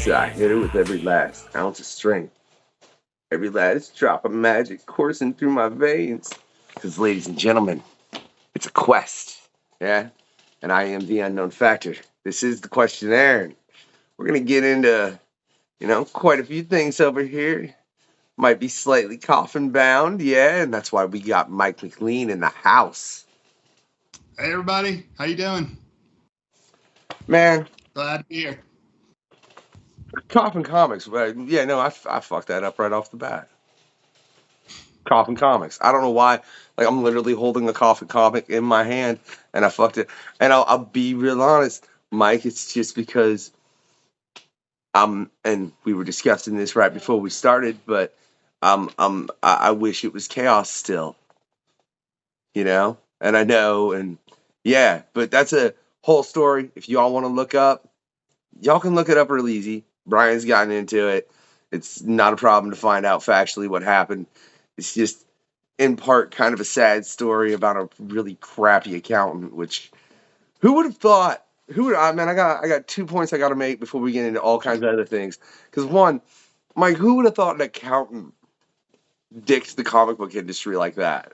So I hit her with every last ounce of strength, every last drop of magic coursing through my veins. Because, ladies and gentlemen, it's a quest, yeah? And I am the unknown factor. This is the questionnaire. We're going to get into, quite a few things over here. Might be slightly coffin bound, yeah, and that's why we got Mike MacLean in the house. Hey, everybody. How you doing? Man. Glad to be here. Coffin Comics. Yeah, no, I fucked that up right off the bat. Coffin Comics. I don't know why. Like, I'm literally holding a Coffin comic in my hand, and I fucked it. And I'll be real honest, Mike, it's just because and we were discussing this right before we started, but I wish it was Chaos still. And I know, and yeah, but that's a whole story. If y'all want to look up, y'all can look it up real easy. Brian's gotten into it. It's not a problem to find out factually what happened. It's just, in part, kind of a sad story about a really crappy accountant, which, who would have thought? I got 2 points I got to make before we get into all kinds of other things. Because one, Mike, who would have thought an accountant dicks the comic book industry like that?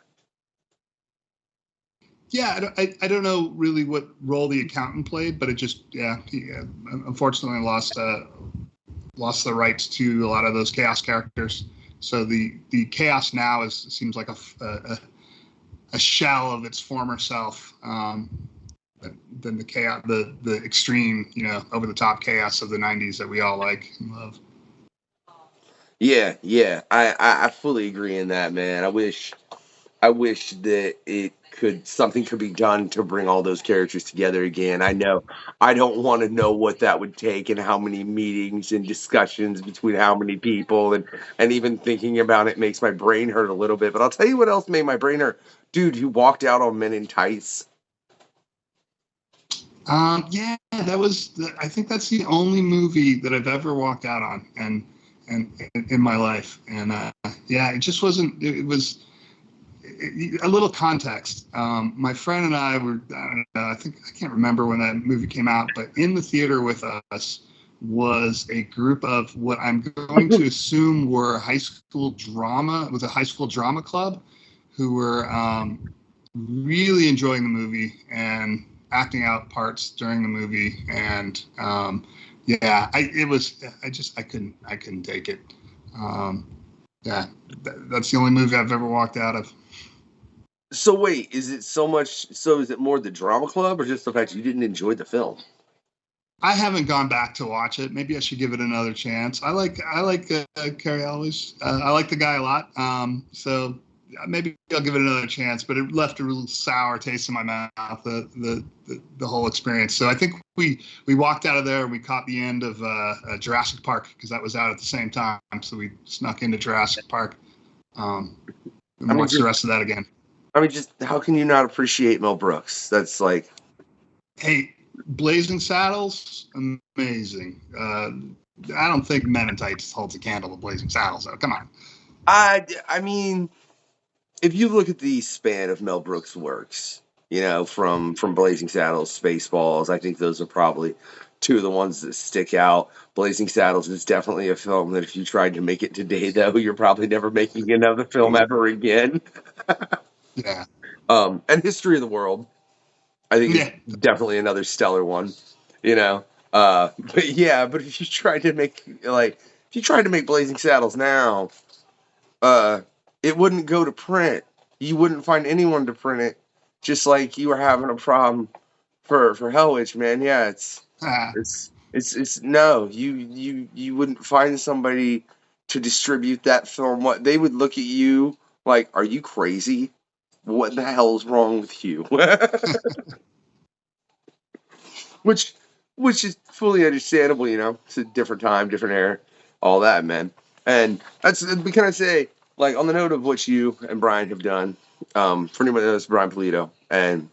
Yeah, I don't know really what role the accountant played, but it just he unfortunately lost the rights to a lot of those Chaos characters. So the Chaos now seems like a shell of its former self. Than the chaos, the extreme, over the top chaos of the '90s that we all like and love. Yeah, I fully agree in that, man. I wish that something could be done to bring all those characters together again. I know I don't want to know what that would take and how many meetings and discussions between how many people, and even thinking about it makes my brain hurt a little bit. But I'll tell you what else made my brain hurt. Dude, who walked out on Men in Tights. Yeah, I think that's the only movie that I've ever walked out on and in my life. And it just wasn't, it was a little context. My friend and I were, I can't remember when that movie came out, but in the theater with us was a group of what I'm going to assume were a high school drama club who were really enjoying the movie and acting out parts during the movie, and I couldn't take it. That's the only movie I've ever walked out of. So wait, is it more the drama club or just the fact you didn't enjoy the film? I haven't gone back to watch it. Maybe I should give it another chance. I like Cary Elwes. I like the guy a lot. So maybe I'll give it another chance, but it left a real sour taste in my mouth, the whole experience. So I think we walked out of there and we caught the end of Jurassic Park because that was out at the same time. So we snuck into Jurassic Park and watched the rest of that again. I mean, just how can you not appreciate Mel Brooks? That's like... Hey, Blazing Saddles, amazing. I don't think Men in Tights holds a candle to Blazing Saddles, though. Come on. I mean... If you look at the span of Mel Brooks' works, from Blazing Saddles, Spaceballs, I think those are probably two of the ones that stick out. Blazing Saddles is definitely a film that if you tried to make it today, though, you're probably never making another film ever again. Yeah. And History of the World, I think is definitely another stellar one, But if you tried to make Blazing Saddles now, it wouldn't go to print. You wouldn't find anyone to print it. Just like you were having a problem for Hell Witch, man. Yeah, it's no. You wouldn't find somebody to distribute that film. What they would look at you like, are you crazy? What the hell's wrong with you? Which is fully understandable, It's a different time, different era, all that, man. And that's, can I say, like, on the note of what you and Brian have done, for anyone that knows Brian Pulido, and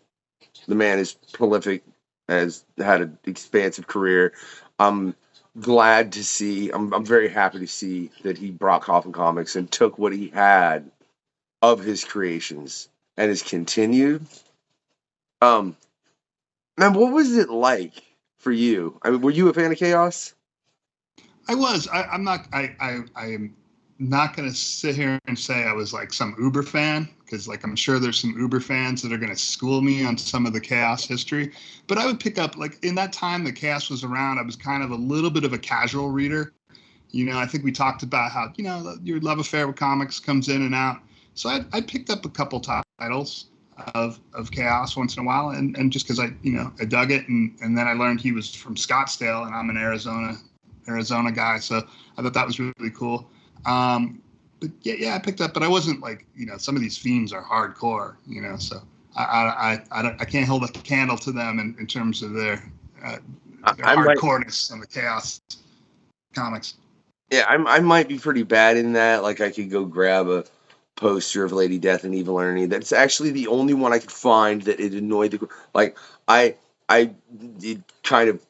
the man is prolific, has had an expansive career. I'm glad to see, I'm very happy to see that he brought Coffin Comics and took what he had of his creations and has continued. Man, what was it like for you? I mean, were you a fan of Chaos? I was. I'm not. I am not going to sit here and say I was like some Uber fan, because like I'm sure there's some Uber fans that are going to school me on some of the Chaos history. But I would pick up, like, in that time that Chaos was around, I was kind of a little bit of a casual reader. I think we talked about how your love affair with comics comes in and out. So I picked up a couple titles of Chaos once in a while, and just because I dug it, and then I learned he was from Scottsdale, and I'm an Arizona guy, so I thought that was really cool. But yeah, I picked up, but I wasn't like, some of these themes are hardcore, so I can't hold a candle to them in terms of their hardcoreness on the Chaos comics. Yeah, I might be pretty bad in that. Like, I could go grab a poster of Lady Death and Evil Ernie. That's actually the only one I could find that it annoyed the, like, it kind of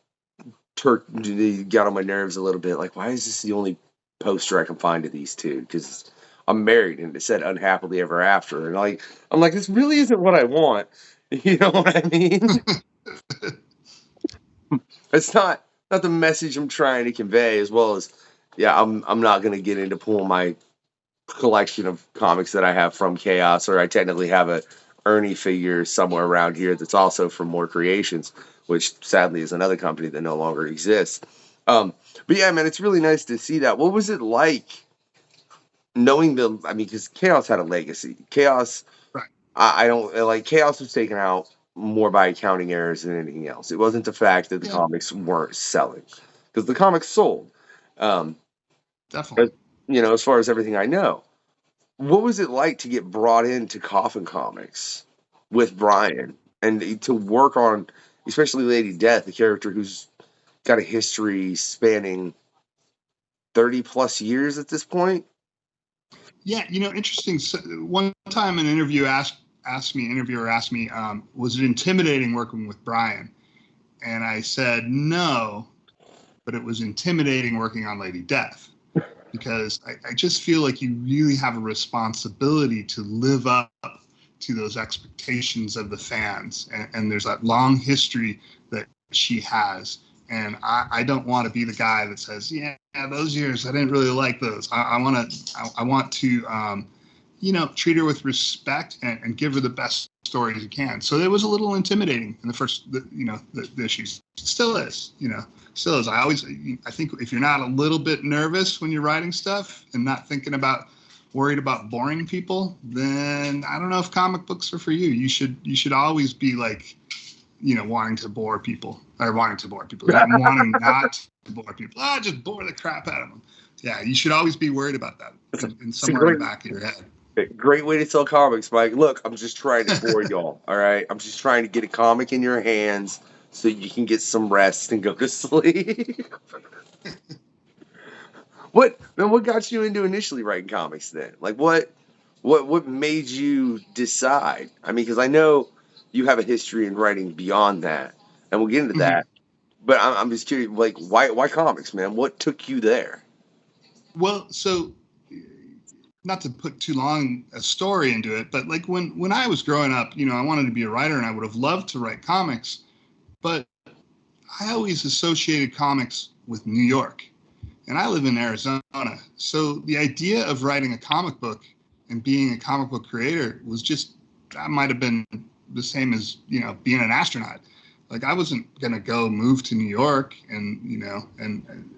got on my nerves a little bit. Like, why is this the only poster I can find of these two? Because I'm married and it said unhappily ever after, and like, I'm like, this really isn't what I want. You know what I mean? It's not the message I'm trying to convey, as well as, yeah, I'm not gonna get into pulling my collection of comics that I have from Chaos, or I technically have a Ernie figure somewhere around here that's also from More Creations, which sadly is another company that no longer exists. But yeah, man, it's really nice to see that. What was it like knowing because Chaos had a legacy. Chaos, right. I don't like, Chaos was taken out more by accounting errors than anything else. It wasn't the fact that the comics weren't selling, because the comics sold. Definitely. As far as everything I know. What was it like to get brought into Coffin Comics with Brian and to work on, especially Lady Death, a character who's got a history spanning 30 plus years at this point? Yeah, interesting. So one time an interviewer asked me, was it intimidating working with Brian? And I said no, but it was intimidating working on Lady Death, because I just feel like you really have a responsibility to live up to those expectations of the fans. And there's that long history that she has. And I don't want to be the guy that says, yeah, those years, I didn't really like those. I want to treat her with respect and give her the best stories you can. So it was a little intimidating in the first, the issues. Still is. I think if you're not a little bit nervous when you're writing stuff and not worried about boring people, then I don't know if comic books are for you. You should always be like, wanting to bore people, not wanting not to bore people. Just bore the crap out of them. Yeah, you should always be worried about that in somewhere in the back of your head. Great way to sell comics, Mike. Look, I'm just trying to bore y'all, all right? I'm just trying to get a comic in your hands so you can get some rest and go to sleep. What got you into initially writing comics then? Like, what made you decide? I mean, because I know you have a history in writing beyond that, and we'll get into that. But I'm just curious, like, why comics, man? What took you there? Well, so not to put too long a story into it, but like when I was growing up, I wanted to be a writer, and I would have loved to write comics, but I always associated comics with New York, and I live in Arizona. So the idea of writing a comic book and being a comic book creator was just, that might have been the same as, being an astronaut. Like, I wasn't going to move to New York and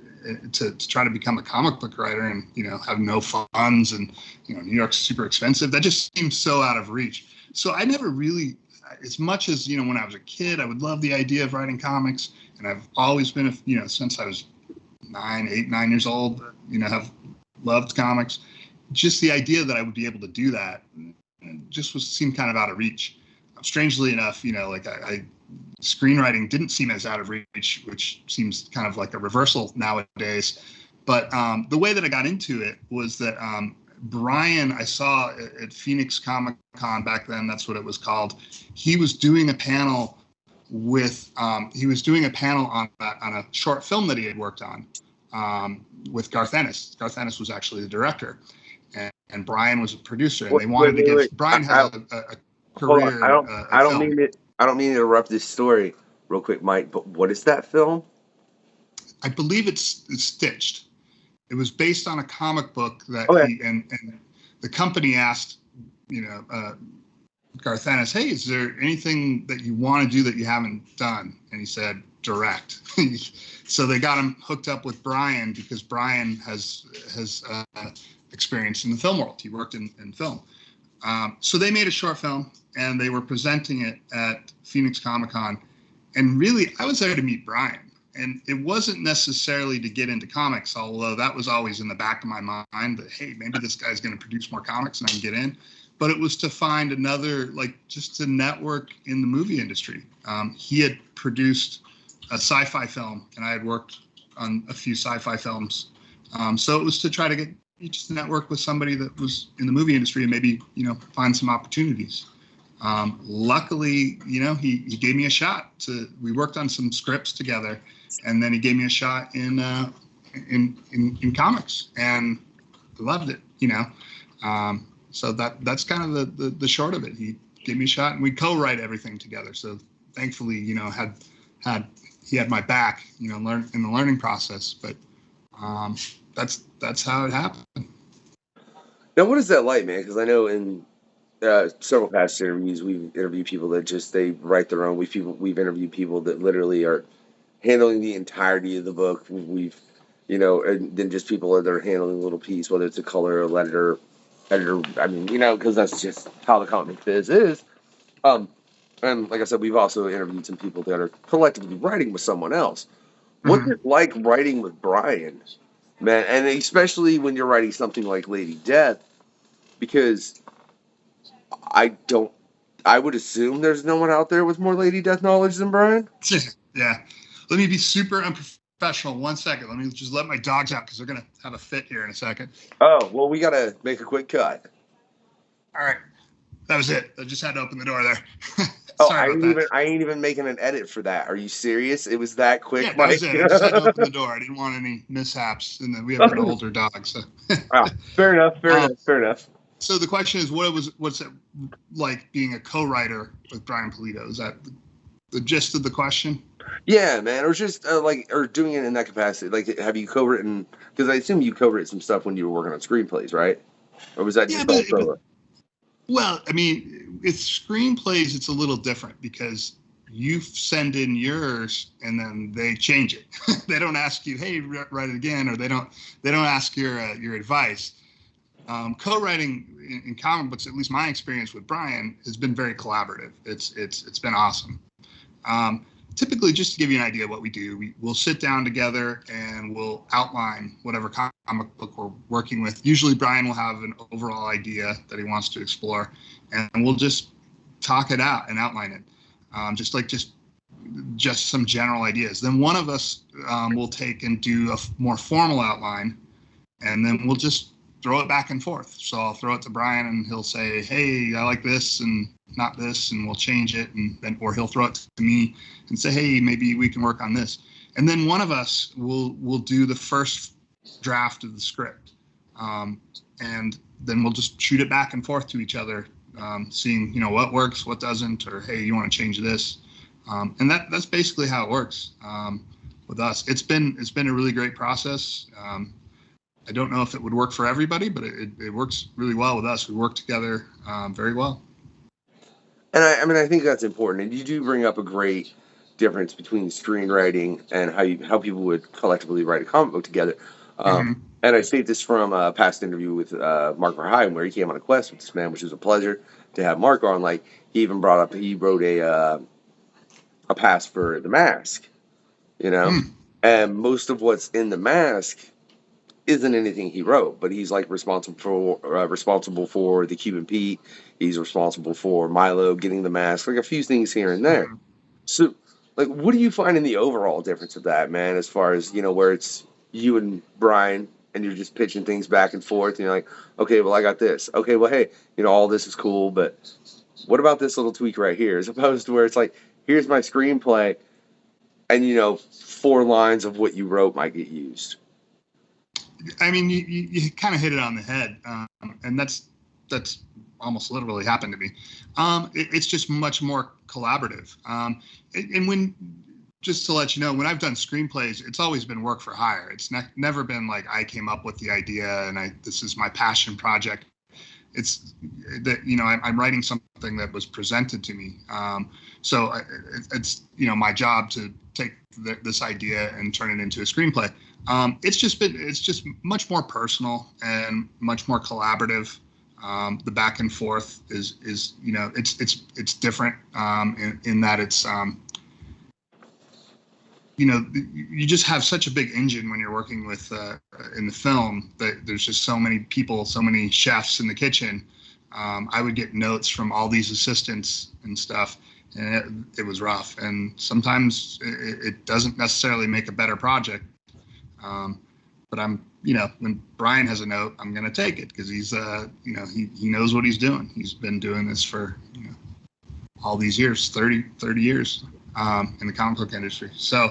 to try to become a comic book writer and, have no funds, and, New York's super expensive. That just seems so out of reach. So I never really, as much as, when I was a kid, I would love the idea of writing comics. And I've always been, since I was 9 years old, have loved comics. Just the idea that I would be able to do that just seemed kind of out of reach. Strangely enough, screenwriting didn't seem as out of reach, which seems kind of like a reversal nowadays. But the way that I got into it was that Brian, I saw at Phoenix Comic Con back then, that's what it was called. He was doing a panel on a short film that he had worked on with Garth Ennis. Garth Ennis was actually the director, and Brian was a producer. And they wanted to give Brian had a career. I don't mean to interrupt this story real quick, Mike, but what is that film? I believe it's Stitched. it was based on a comic book that Okay. he and the company asked, Garth Ennis, hey, is there anything that you want to do that you haven't done? And he said, direct. So they got him hooked up with Brian because Brian has experience in the film world. He worked in film. So they made a short film and they were presenting it at Phoenix Comic-Con. And really, I was there to meet Brian. And it wasn't necessarily to get into comics, although that was always in the back of my mind that, hey, maybe this guy's going to produce more comics and I can get in. But it was to find another, just to network in the movie industry. He had produced a sci-fi film, and I had worked on a few sci-fi films. So it was to try to get you just network with somebody that was in the movie industry and maybe, find some opportunities. Luckily, he gave me a shot. We worked on some scripts together, and then he gave me a shot in comics, and loved it. So that's kind of the short of it. He gave me a shot, and we co-write everything together. So thankfully, he had my back, learn in the learning process. But that's how it happened. Now, what is that like, man? Because I know in several past interviews, we've interviewed people that they write their own. We've interviewed people that literally are handling the entirety of the book. We've, and then just people that are handling a little piece, whether it's a color or editor. I mean, because that's just how the comic biz is. And like I said, we've also interviewed some people that are collectively writing with someone else. What's it like writing with Brian, man? And especially when you're writing something like Lady Death, because I would assume there's no one out there with more Lady Death knowledge than Brian. Yeah. Let me be super unprofessional. 1 second. Let me just let my dogs out because they're going to have a fit here in a second. Oh, well, we got to make a quick cut. All right. That was it. I just had to open the door there. I ain't even making an edit for that. Are you serious? It was that quick, yeah, Mike? That was it. I just had to open the door. I didn't want any mishaps. And then we have an older dog. So. Fair enough. So the question is, what's it like being a co-writer with Brian Pulido? Is that the gist of the question? Yeah, man. Or just or doing it in that capacity. Like, have you co-written? Because I assume you co-written some stuff when you were working on screenplays, right? Or was that just all solo? Well, I mean, with screenplays, it's a little different because you send in yours and then they change it. They don't ask you, hey, write it again, or they don't ask your advice. Co-writing in comic books, at least my experience with Brian, has been very collaborative. It's been awesome. Typically, just to give you an idea of what we do, we'll sit down together and we'll outline whatever comic book we're working with. Usually Brian will have an overall idea that he wants to explore, and we'll just talk it out and outline it. Just some general ideas. Then one of us will take and do a more formal outline, and then we'll just throw it back and forth. So I'll throw it to Brian and he'll say, hey, I like this and not this, and we'll change it. Or he'll throw it to me and say, hey, maybe we can work on this. And then one of us will do the first draft of the script. And then we'll just shoot it back and forth to each other, seeing, what works, what doesn't, or, hey, you want to change this. And that's basically how it works with us. It's been a really great process. I don't know if it would work for everybody, but it works really well with us. We work together very well. And I think that's important. And you do bring up a great difference between screenwriting and how people would collectively write a comic book together. And I state this from a past interview with Mark Verheyen, where he came on a quest with this man, which was a pleasure to have Mark on. Like, he even brought up, he wrote a pass for The Mask, and most of what's in The Mask isn't anything he wrote, but he's like responsible for the Cuban Pete. He's responsible for Milo getting the mask, like a few things here and there. So, like, what do you find in the overall difference of that, man? As far as where it's you and Brian, and you're just pitching things back and forth, and you're like, okay, well, I got this. Okay, well, hey, all this is cool, but what about this little tweak right here? As opposed to where it's like, here's my screenplay, and 4 lines of what you wrote might get used. I mean, you kind of hit it on the head, and that's almost literally happened to me. It's just much more collaborative. And when just to let you know, when I've done screenplays, it's always been work for hire. It's never been like I came up with the idea and this is my passion project. It's that, I'm writing something that was presented to me. So it's, my job to take this idea and turn it into a screenplay. It's just much more personal and much more collaborative. The back and forth is it's different in that it's you just have such a big engine when you're working with in the film that there's just so many people, so many chefs in the kitchen. I would get notes from all these assistants and stuff, and it was rough. And sometimes it doesn't necessarily make a better project. But when Brian has a note, I'm going to take it because he's, he knows what he's doing. He's been doing this for, all these years, 30 years in the comic book industry. So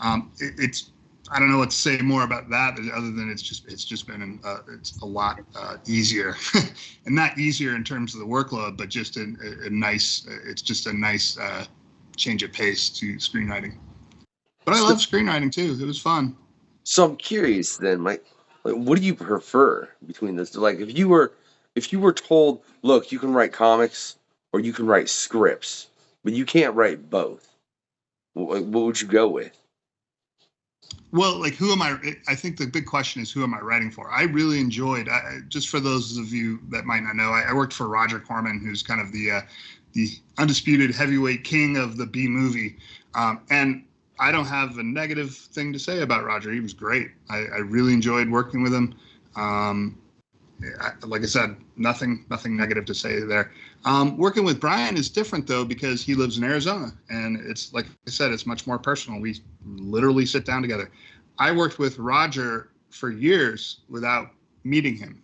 I don't know what to say more about that other than it's just been it's a lot easier and not easier in terms of the workload, but just a nice change of pace to screenwriting. But I love screenwriting too. It was fun. So I'm curious then, Mike, what do you prefer between this? Like, if you were told, look, you can write comics or you can write scripts, but you can't write both, what would you go with? Well, like, who am I? I think the big question is, who am I writing for? I really enjoyed, just for those of you that might not know, I worked for Roger Corman, who's kind of the undisputed heavyweight king of the B movie. And I don't have a negative thing to say about Roger. He was great. I really enjoyed working with him. Like I said, nothing negative to say there. Working with Brian is different though, because he lives in Arizona, and it's, like I said, it's much more personal. We literally sit down together. I worked with Roger for years without meeting him.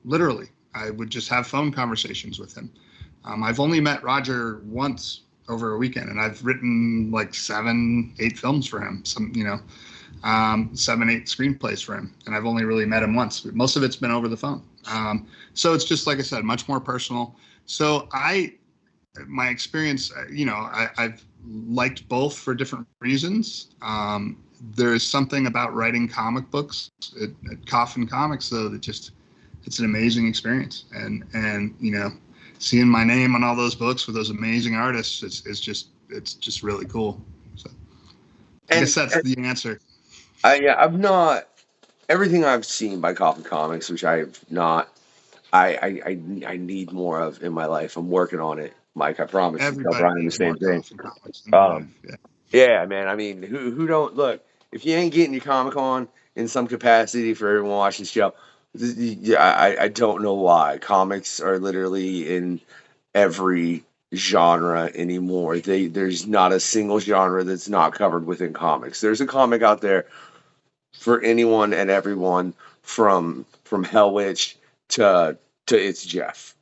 Literally, I would just have phone conversations with him. I've only met Roger once over a weekend, and I've written like 7-8 films for him. 7-8 screenplays for him, and I've only really met him once. Most of it's been over the phone. So it's just, like I said, much more personal. So my experience, I've liked both for different reasons. There's something about writing comic books at Coffin Comics, though, that it's an amazing experience. And seeing my name on all those books with those amazing artists, it's just really cool. So I guess that's the answer. I've not, everything I've seen by Coffin Comics, which I have not, I need more of in my life. I'm working on it, Mike. I promise. Everybody Brian needs the same more thing. Coffin Comics. Yeah, man. I mean, who don't look? If you ain't getting your comic on in some capacity for everyone watching the show, I don't know why. Comics are literally in every genre anymore. There's not a single genre that's not covered within comics. There's a comic out there for anyone and everyone, from Hell Witch to It's Jeff,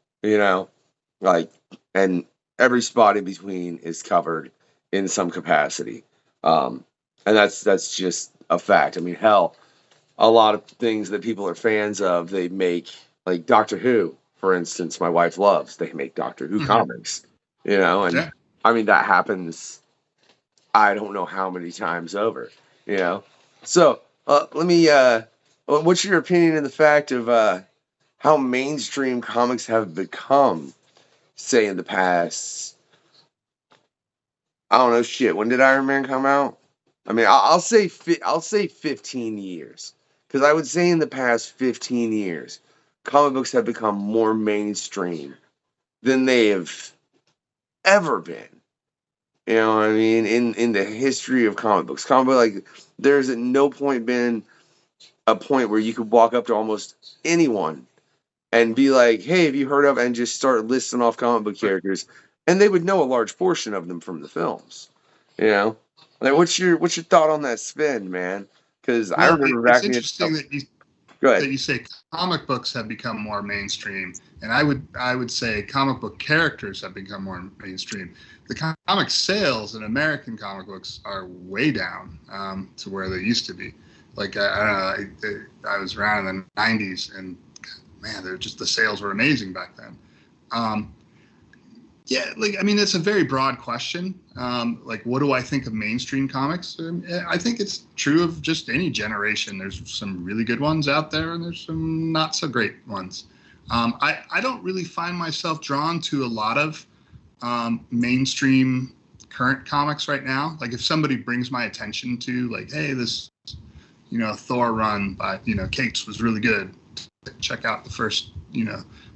like, and every spot in between is covered in some capacity. And that's just a fact. I mean, hell, a lot of things that people are fans of, they make, like Doctor Who, for instance, my wife loves, they make Doctor Who comics, and yeah. I mean, that happens, I don't know how many times over, So let me, what's your opinion of the fact of how mainstream comics have become, say, in the past, I don't know, shit, when did Iron Man come out? I mean, I'll say 15 years. Because I would say in the past 15 years, comic books have become more mainstream than they have ever been. You know what I mean? In the history of comic books. There's at no point been a point where you could walk up to almost anyone and be like, hey, have you heard of, and just start listing off comic book characters, and they would know a large portion of them from the films. Like, what's your thought on that spin, man? Because I remember back in. It's interesting that you say comic books have become more mainstream, and I would say comic book characters have become more mainstream. The comic sales in American comic books are way down to where they used to be. Like, I was around in the 90s, and man, the sales were amazing back then. Yeah, like, I mean, it's a very broad question. Like, what do I think of mainstream comics? I think it's true of just any generation. There's some really good ones out there, and there's some not so great ones. I don't really find myself drawn to a lot of mainstream current comics right now. Like, if somebody brings my attention to, like, hey, this, Thor run by, Cates was really good. Check out the first,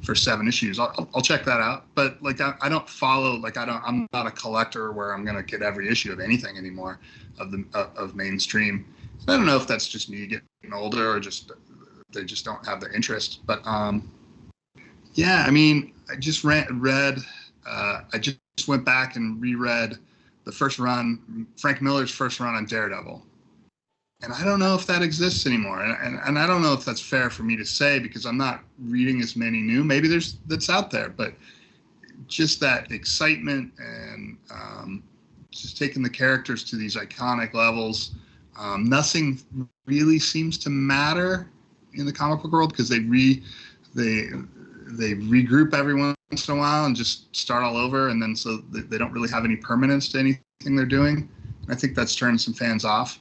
for 7 issues. I'll check that out. But like, I don't follow, like, I'm not a collector where I'm going to get every issue of anything anymore of mainstream. I don't know if that's just me getting older or just, they just don't have the interest. But, yeah, I mean, I just read, I just went back and reread the first run, Frank Miller's first run on Daredevil. And I don't know if that exists anymore. And I don't know if that's fair for me to say because I'm not reading as many new. Maybe that's out there. But just that excitement and just taking the characters to these iconic levels, nothing really seems to matter in the comic book world because they regroup every once in a while and just start all over. And then so they don't really have any permanence to anything they're doing. And I think that's turned some fans off.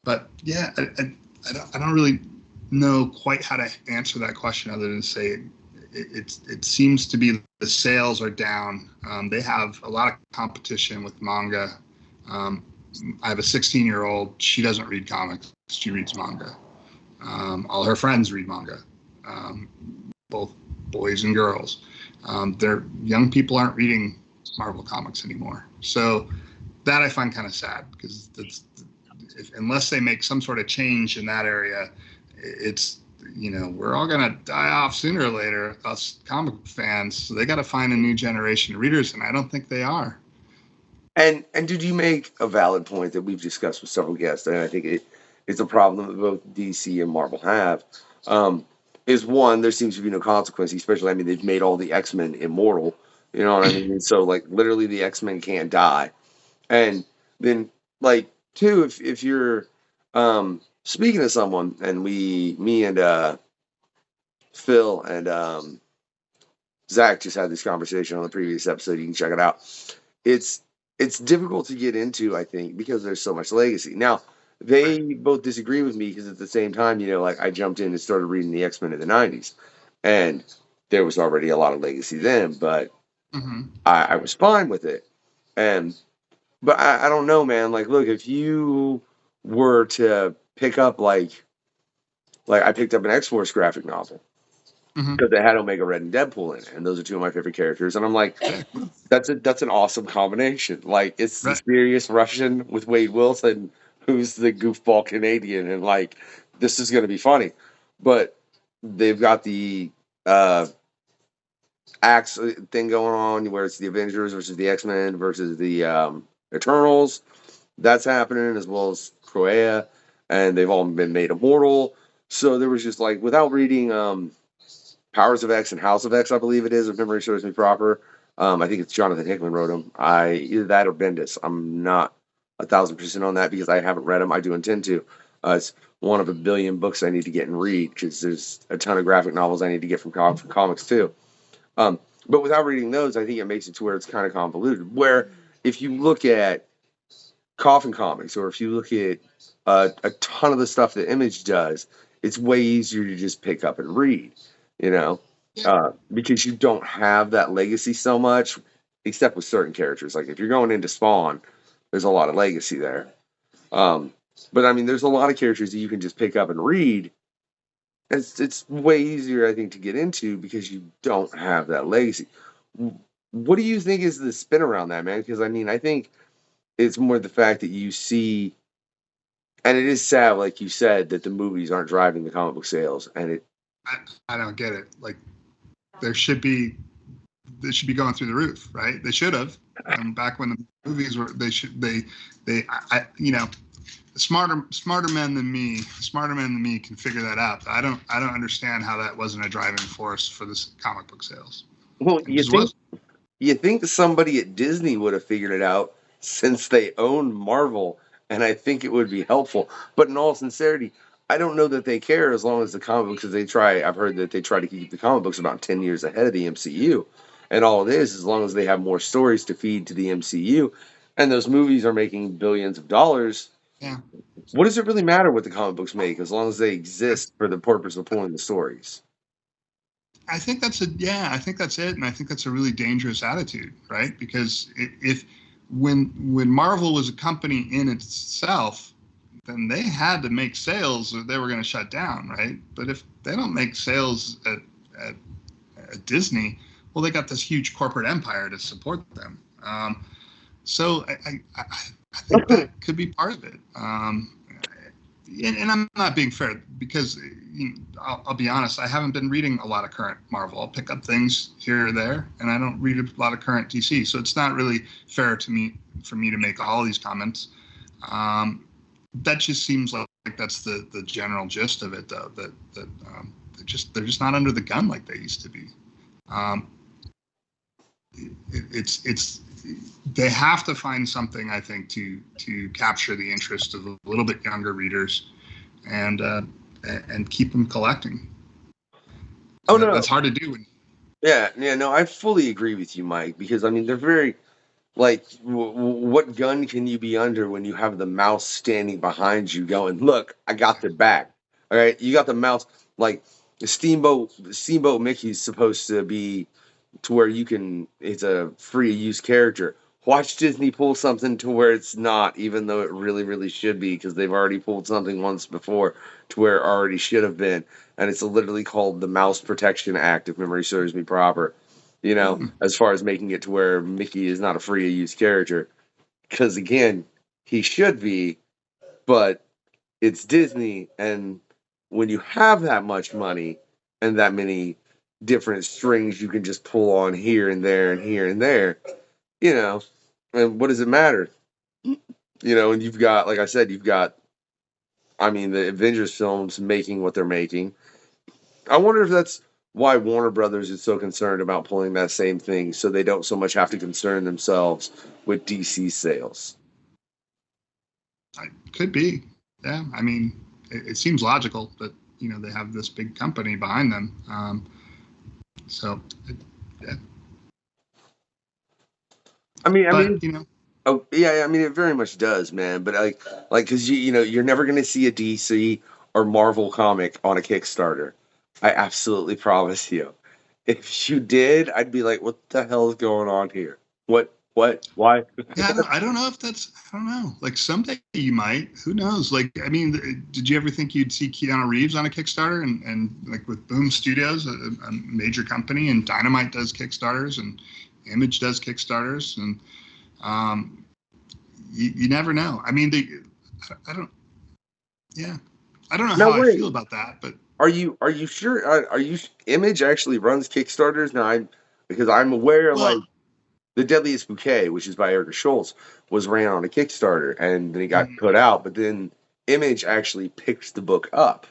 But yeah, I don't really know quite how to answer that question other than say it seems to be the sales are down. They have a lot of competition with manga. I have a 16-year-old. She doesn't read comics. She reads manga. All her friends read manga, both boys and girls. Their young people aren't reading Marvel comics anymore. So that I find kind of sad because unless they make some sort of change in that area, it's, we're all going to die off sooner or later, us comic book fans. So they got to find a new generation of readers, and I don't think they are. And did you make a valid point that we've discussed with several guests, and I think it's a problem that both DC and Marvel have, is one, there seems to be no consequence, especially, I mean, they've made all the X-Men immortal, you know what I mean? So, like, literally the X-Men can't die. And then, like, two, if you're speaking to someone, and me and Phil and Zach just had this conversation on the previous episode, you can check it out. It's difficult to get into, I think, because there's so much legacy. Now, they both disagree with me because at the same time, like, I jumped in and started reading the X-Men in the 90s, and there was already a lot of legacy then, but I was fine with it. But I don't know, man. Like, look, if you were to pick up, like I picked up an X-Force graphic novel because it had Omega Red and Deadpool in it, and those are two of my favorite characters. And I'm like, that's an awesome combination. Like, it's the serious Russian with Wade Wilson, who's the goofball Canadian, and like, this is going to be funny. But they've got the axe thing going on where it's the Avengers versus the X-Men versus the Eternals. That's happening, as well as Croea, and they've all been made immortal. So there was just, like, without reading Powers of X and House of X, I believe it is, if memory serves me proper. I think it's Jonathan Hickman wrote them. Either that or Bendis. I'm not 1,000% on that because I haven't read them. I do intend to. It's one of a billion books I need to get and read because there's a ton of graphic novels I need to get from comics too. But without reading those, I think it makes it to where it's kind of convoluted. Where if you look at Coffin comics, or if you look at a ton of the stuff that Image does, it's way easier to just pick up and read, because you don't have that legacy so much, except with certain characters. Like if you're going into Spawn, there's a lot of legacy there. But I mean, there's a lot of characters that you can just pick up and read. It's way easier, I think, to get into because you don't have that legacy. What do you think is the spin around that, man? Because I mean, I think it's more the fact that you see, and it is sad, like you said, that the movies aren't driving the comic book sales. And I don't get it. Like, they should be going through the roof, right? They should have. Back when the movies were, smarter men than me can figure that out. I don't understand how that wasn't a driving force for this comic book sales. Well, you think somebody at Disney would have figured it out since they own Marvel, and I think it would be helpful. But in all sincerity, I don't know that they care as long as the comic books, because I've heard that they try to keep the comic books about 10 years ahead of the MCU. And all it is, as long as they have more stories to feed to the MCU, and those movies are making billions of dollars, Yeah. what does it really matter what the comic books make as long as they exist for the purpose of pulling the stories? I think that's it, and I think that's a really dangerous attitude, right? Because if when Marvel was a company in itself, then they had to make sales or they were going to shut down, right? But if they don't make sales at Disney, well, they got this huge corporate empire to support them. So I think that could be part of it. And I'm not being fair because I'll be honest, I haven't been reading a lot of current Marvel. I'll pick up things here or there, and I don't read a lot of current DC. So it's not really fair to me for me to make all these comments. That just seems like that's the general gist of it, though. That they're just not under the gun like they used to be. It's they have to find something, I think, to capture the interest of a little bit younger readers, and keep them collecting. Oh no, that's hard to do. Yeah, no, I fully agree with you, Mike. Because I mean, they're very like, what gun can you be under when you have the mouse standing behind you, going, "Look, I got their back." All right, you got the mouse. Like the Steamboat Mickey's supposed to be to where you can. It's a free use character. Watch Disney pull something to where it's not, even though it really, really should be, because they've already pulled something once before to where it already should have been, and it's literally called the Mouse Protection Act, if memory serves me proper. As far as making it to where Mickey is not a free to use character, because again, he should be, but it's Disney, and when you have that much money and that many different strings you can just pull on here and there and here and there, and what does it matter? And you've got, like I said, I mean, the Avengers films making what they're making. I wonder if that's why Warner Brothers is so concerned about pulling that same thing, so they don't so much have to concern themselves with DC sales. Could be. Yeah. I mean, it seems logical that, they have this big company behind them. Yeah. I mean, oh yeah, I mean it very much does, man. But like, because you're never gonna see a DC or Marvel comic on a Kickstarter. I absolutely promise you. If you did, I'd be like, what the hell is going on here? What? Why? Yeah, I don't know if that's. I don't know. Like someday you might. Who knows? Like, I mean, did you ever think you'd see Keanu Reeves on a Kickstarter and like with Boom Studios, a major company, and Dynamite does Kickstarters and Image does Kickstarters, and you never know. I mean, I don't. Yeah, I don't know how I feel about that, but are you sure? Are you Image actually runs Kickstarters now? Because I'm aware, like The Deadliest Bouquet, which is by Erica Schultz, was ran on a Kickstarter and then it got put out. But then Image actually picked the book up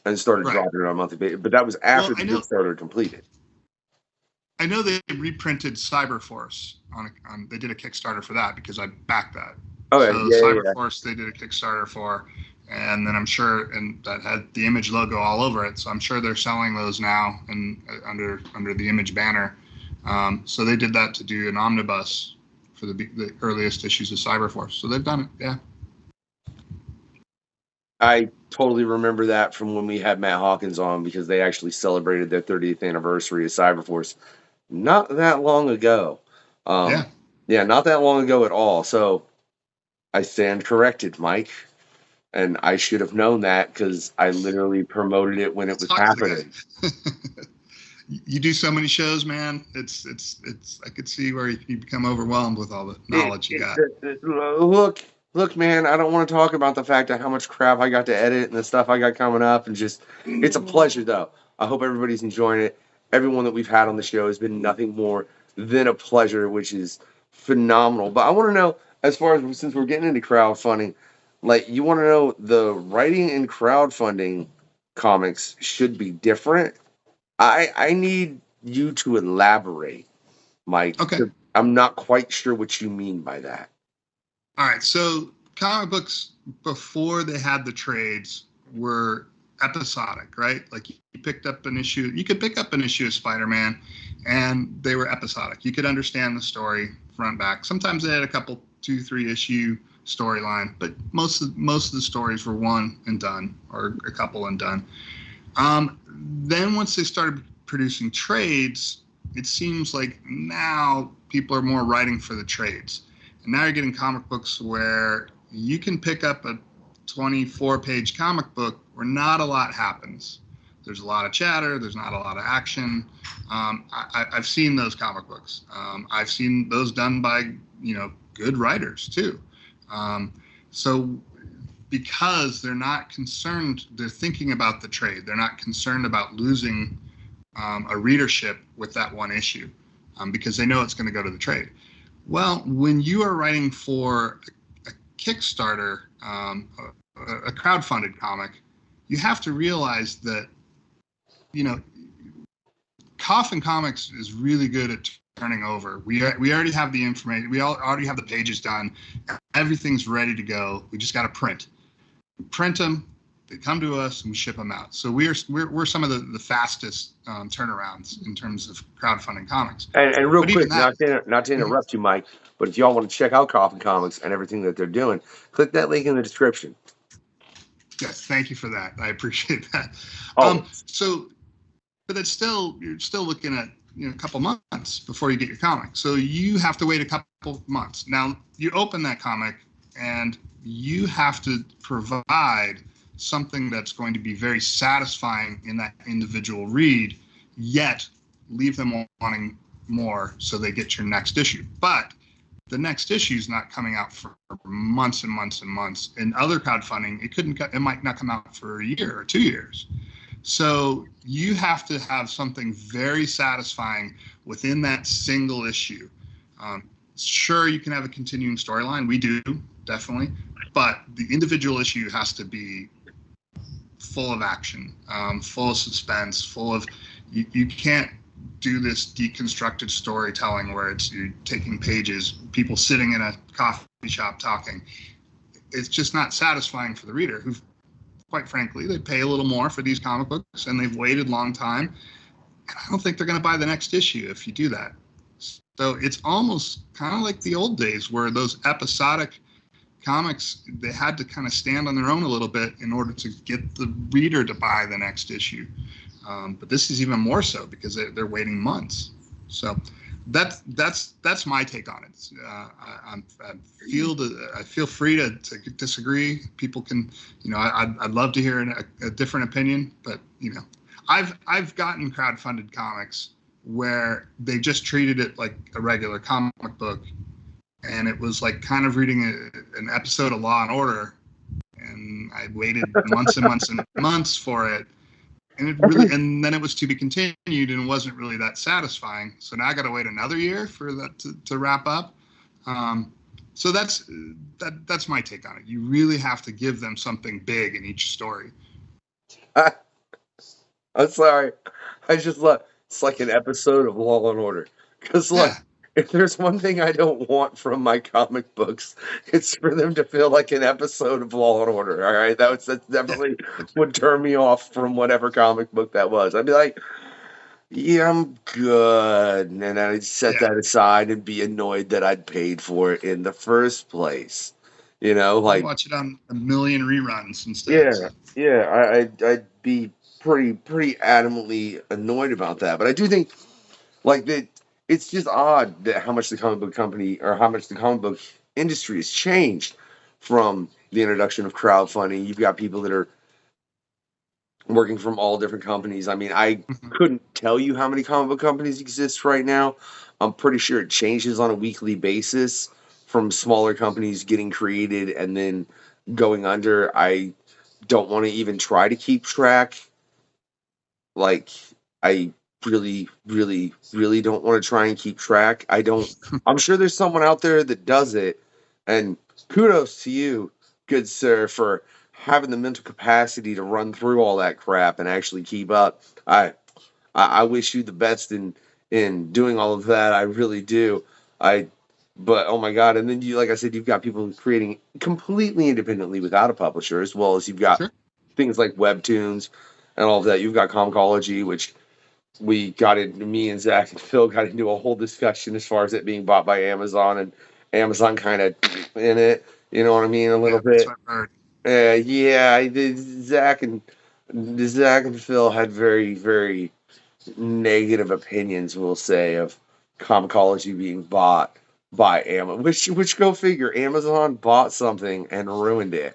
and started dropping it on a monthly basis. But that was after the Kickstarter completed. I know they reprinted Cyberforce on. They did a Kickstarter for that because I backed that. Okay, so Cyberforce they did a Kickstarter for, and then I'm sure, and that had the Image logo all over it. So I'm sure they're selling those now and under the Image banner. So they did that to do an omnibus for the earliest issues of Cyberforce. So they've done it, yeah. I totally remember that from when we had Matt Hawkins on, because they actually celebrated their 30th anniversary of Cyberforce not that long ago. Yeah, not that long ago at all. So I stand corrected, Mike. And I should have known that because I literally promoted it when it was happening. You do so many shows, man. It's. I could see where you become overwhelmed with all the knowledge you got. Look, man. I don't want to talk about the fact of how much crap I got to edit and the stuff I got coming up, and just it's a pleasure, though. I hope everybody's enjoying it. Everyone that we've had on the show has been nothing more than a pleasure, which is phenomenal. But I want to know, as far as since we're getting into crowdfunding, like you want to know the writing and crowdfunding comics should be different. I need you to elaborate, Mike. Okay. I'm not quite sure what you mean by that. All right. So comic books before they had the trades were episodic, right? Like you picked up an issue, you could pick up an issue of Spider-Man and they were episodic. You could understand the story front back. Sometimes they had a couple, 2-3 issue storyline, but most of the stories were one and done, or a couple and done. Then once they started producing trades, it seems like now people are more writing for the trades. And now you're getting comic books where you can pick up a 24-page comic book where not a lot happens. There's a lot of chatter. There's not a lot of action. I've seen those comic books. I've seen those done by, good writers too. So because they're not concerned, they're thinking about the trade. They're not concerned about losing a readership with that one issue because they know it's going to go to the trade. Well, when you are writing for a Kickstarter, a crowdfunded comic, you have to realize that, Coffin Comics is really good at turning over. We already have the information. We already have the pages done. Everything's ready to go. We just got to print. We print them. They come to us and we ship them out. So we're some of the fastest turnarounds in terms of crowdfunding comics. And real quick, not to interrupt you, Mike, but if y'all want to check out Coffin Comics and everything that they're doing, click that link in the description. Yes, thank you for that. I appreciate that. Oh. But you're still looking at a couple months before you get your comic. So you have to wait a couple months. Now you open that comic and you have to provide something that's going to be very satisfying in that individual read, yet leave them wanting more so they get your next issue. But the next issue is not coming out for months and months and months. In other crowdfunding, it might not come out for a year or 2 years. So you have to have something very satisfying within that single issue. Sure, you can have a continuing storyline. We do, definitely. But the individual issue has to be full of action, full of suspense, full of... You can't do this deconstructed storytelling where you're taking pages, people sitting in a coffee shop talking. It's just not satisfying for the reader who, quite frankly, they pay a little more for these comic books and they've waited a long time. And I don't think they're going to buy the next issue if you do that. So it's almost kind of like the old days where those episodic comics, they had to kind of stand on their own a little bit in order to get the reader to buy the next issue. But this is even more so because they're waiting months. So that's my take on it. I feel free to disagree. People can, I'd love to hear a different opinion. But I've gotten crowdfunded comics where they just treated it like a regular comic book, and it was like kind of reading an episode of Law and Order, and I waited months and months and months for it. And then it was to be continued, and it wasn't really that satisfying. So now I got to wait another year for that to wrap up. So that's my take on it. You really have to give them something big in each story. I'm sorry. I just love it's like an episode of Law and Order. Because look, if there's one thing I don't want from my comic books, it's for them to feel like an episode of Law and Order. All right, that definitely would turn me off from whatever comic book that was. I'd be like, yeah, I'm good, and I'd set that aside and be annoyed that I'd paid for it in the first place. Like watch it on a million reruns instead. I'd be pretty adamantly annoyed about that. But I do think like that. It's just odd that how much the comic book company or how much the comic book industry has changed from the introduction of crowdfunding. You've got people that are working from all different companies. I mean, I couldn't tell you how many comic book companies exist right now. I'm pretty sure it changes on a weekly basis from smaller companies getting created and then going under. I don't want to even try to keep track. Like, I really don't want to try and keep track. I'm sure there's someone out there that does it, and kudos to you, good sir, for having the mental capacity to run through all that crap and actually keep up. I wish you the best in doing all of that. I really do. But oh my god, and then like I said, you've got people creating completely independently without a publisher, as well as you've got things like webtoons and all of that. You've got Comicology, which we got into, me and Zach and Phil got into a whole discussion as far as it being bought by Amazon, and Amazon kind of in it, you know what I mean, a little bit. That's what I've heard. Yeah, Zach and Phil had very, very negative opinions, we'll say, of Comicology being bought by Amazon. Which go figure, Amazon bought something and ruined it.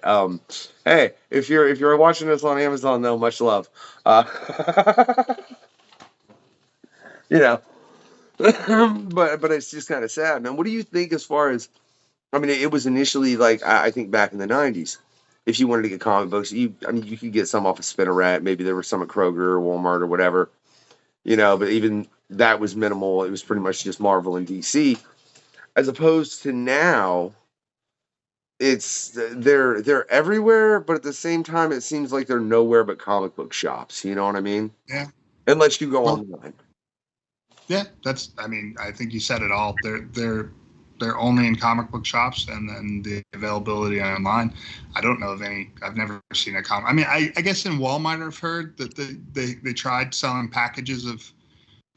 Hey, if you're watching this on Amazon, though, much love. You know, but it's just kind of sad, man. What do you think as far as? I mean, it was initially like I think back in the '90s. If you wanted to get comic books, you could get some off of Spinneret. Maybe there were some at Kroger or Walmart or whatever, but even that was minimal. It was pretty much just Marvel and DC. As opposed to now, they're everywhere, but at the same time, it seems like they're nowhere but comic book shops. You know what I mean? Yeah. Unless you go online. Yeah, I think you said it all. They're only in comic book shops, and then the availability online. I don't know of any. I've never seen a comic. I mean, I guess in Walmart I've heard that they tried selling packages of